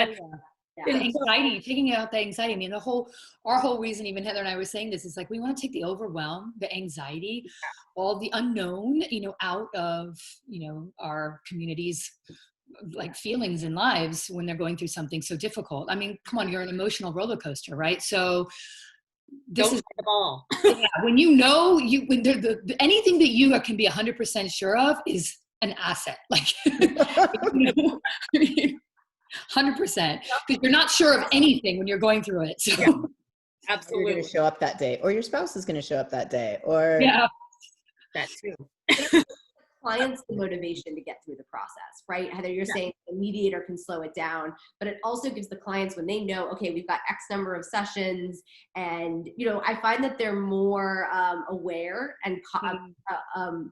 anxiety, taking out the anxiety. I mean, our whole reason, even Heather and I were saying this, is like, we want to take the overwhelm, the anxiety, all the unknown, you know, out of, you know, our communities, like, feelings and lives when they're going through something so difficult. I mean, come on, you're an emotional roller coaster, right? So this is the ball. Yeah, when you know, when anything that you can be 100% sure of is an asset. Like, you know, I mean, 100%, because you're not sure of anything when you're going through it. So yeah, absolutely, you're going to show up that day, or your spouse is going to show up that day, or that too. Clients the motivation to get through the process, right? Heather, you're saying the mediator can slow it down, but it also gives the clients, when they know, okay, we've got X number of sessions, and, you know, I find that they're more aware and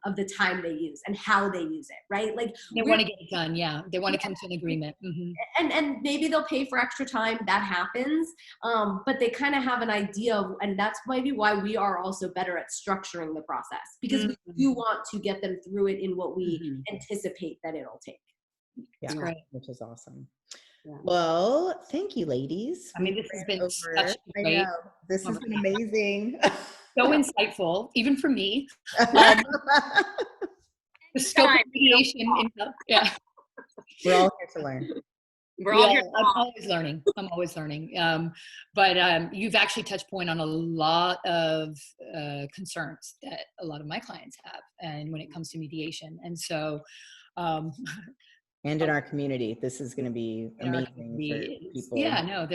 of the time they use and how they use it, right? Like, they want to get it done. Yeah, they want to come to an agreement. Mm-hmm. And maybe they'll pay for extra time. That happens, but they kind of have an idea of, and that's maybe why we are also better at structuring the process, because we do want to get them through it in what we anticipate that it'll take. Yeah, great. Which is awesome. Yeah. Well, thank you, ladies. I mean, this has been such great. I know. This has been amazing. So insightful, even for me. The scope of mediation. Yeah. We're all here to learn. We're all here. I'm always learning. But you've actually touched point on a lot of concerns that a lot of my clients have, and when it comes to mediation. And so, and in our community, this is going to be amazing for people. Yeah, no,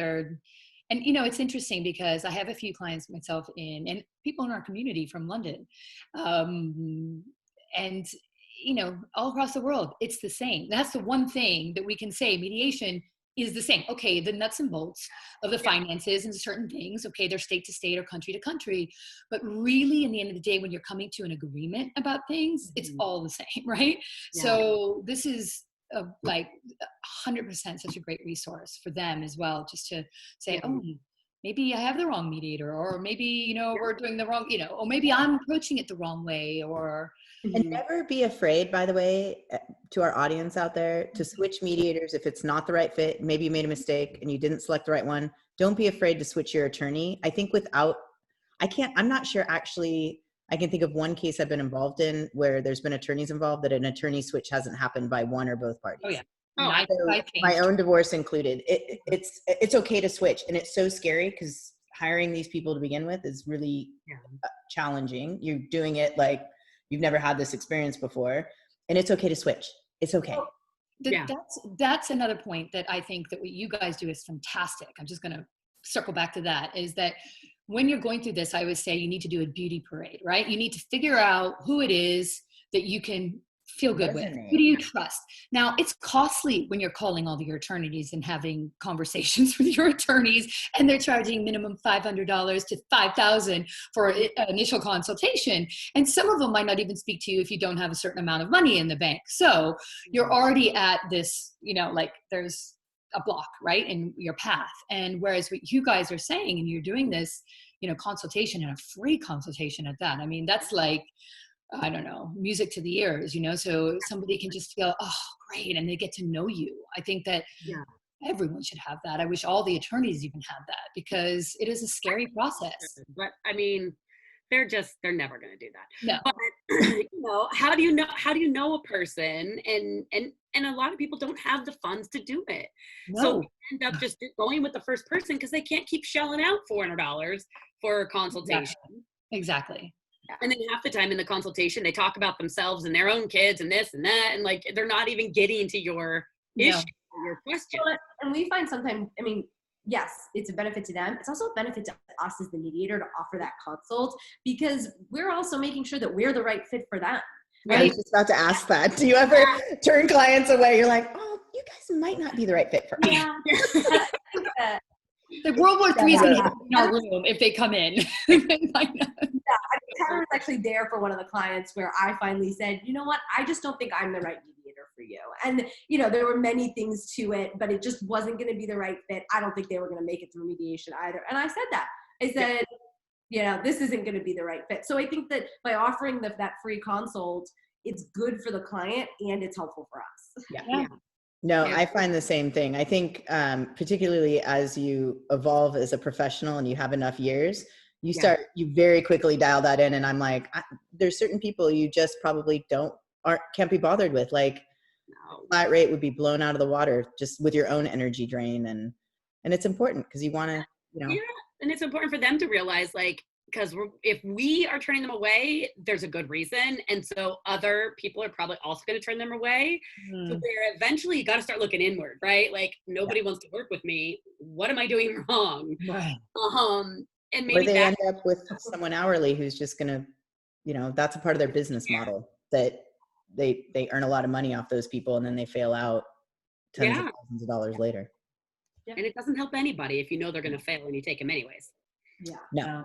and you know, it's interesting because I have a few clients myself and people in our community from London, and you know, all across the world, it's the same. That's the one thing that we can say, mediation is the same. Okay, the nuts and bolts of the finances and certain things, okay, they're state to state or country to country. But really, in the end of the day, when you're coming to an agreement about things, it's all the same, right? Yeah. So this is like 100% such a great resource for them as well, just to say, oh, maybe I have the wrong mediator, or maybe, you know, we're doing the wrong, you know, or maybe I'm approaching it the wrong way, or. And never be afraid, by the way, to our audience out there, to switch mediators if it's not the right fit. Maybe you made a mistake and you didn't select the right one. Don't be afraid to switch your attorney. I think I'm not sure actually, I can think of one case I've been involved in where there's been attorneys involved that an attorney switch hasn't happened by one or both parties. Oh yeah. So my own divorce included. It's okay to switch, and it's so scary because hiring these people to begin with is really challenging. You're doing it like you've never had this experience before, and it's okay to switch. It's okay. That's another point that I think that what you guys do is fantastic. I'm just going to circle back to that, is that when you're going through this, I always say you need to do a beauty parade, right? You need to figure out who it is that you can feel good with. Who do you trust? Now, it's costly when you're calling all your attorneys and having conversations with your attorneys, and they're charging minimum $500 to $5,000 for an initial consultation. And some of them might not even speak to you if you don't have a certain amount of money in the bank. So you're already at this, you know, like there's a block, right, in your path. And whereas what you guys are saying, and you're doing this, you know, consultation, and a free consultation at that. I mean, that's like, I don't know, music to the ears, you know, so somebody can just feel, oh, great, and they get to know you. I think that everyone should have that. I wish all the attorneys even had that, because it is a scary process. But I mean, they're never going to do that. No. But, you know, how do you know a person? And a lot of people don't have the funds to do it. No. So end up just going with the first person because they can't keep shelling out $400 for a consultation. Exactly. And then half the time in the consultation, they talk about themselves and their own kids and this and that. And like, they're not even getting to your issue or your question. Well, and we find sometimes, I mean, yes, it's a benefit to them. It's also a benefit to us as the mediator to offer that consult, because we're also making sure that we're the right fit for them. I was just about to ask that. Do you ever turn clients away? You're like, oh, you guys might not be the right fit for us. Yeah. The World War III is going to be in our room if they come in. Heather was actually there for one of the clients where I finally said, you know what, I just don't think I'm the right mediator for you. And, you know, there were many things to it, but it just wasn't going to be the right fit. I don't think they were going to make it through mediation either. And I said that. I said, you know, this isn't going to be the right fit. So I think that by offering that free consult, it's good for the client and it's helpful for us. Yeah. No, I find the same thing. I think particularly as you evolve as a professional and you have enough years, you very quickly dial that in. And I'm like, there's certain people you just probably can't be bothered with. Like flat rate would be blown out of the water just with your own energy drain. And it's important because you want to, you know. Yeah, and it's important for them to realize, like, because if we are turning them away, there's a good reason. And so other people are probably also going to turn them away. So where eventually you got to start looking inward, right? Like, nobody wants to work with me. What am I doing wrong? Right. And maybe or they end up with someone hourly who's just going to, you know, that's a part of their business model, that they earn a lot of money off those people and then they fail out tons of thousands of dollars later. And it doesn't help anybody if you know they're going to fail and you take them anyways. No.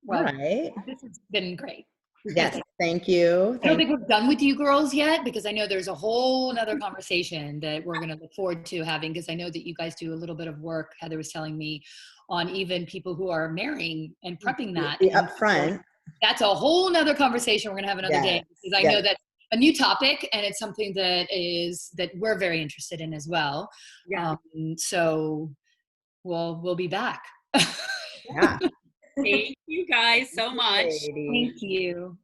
Well, all right. This has been great. Yes, thank you. I don't think we're done with you girls yet, because I know there's a whole nother conversation that we're going to look forward to having, because I know that you guys do a little bit of work, Heather was telling me, on even people who are marrying and prepping that. Up front. That's a whole nother conversation we're going to have another day, because I know that's a new topic and it's something that we're very interested in as well. So we'll be back. Yeah. Thank you guys so much. Thank you.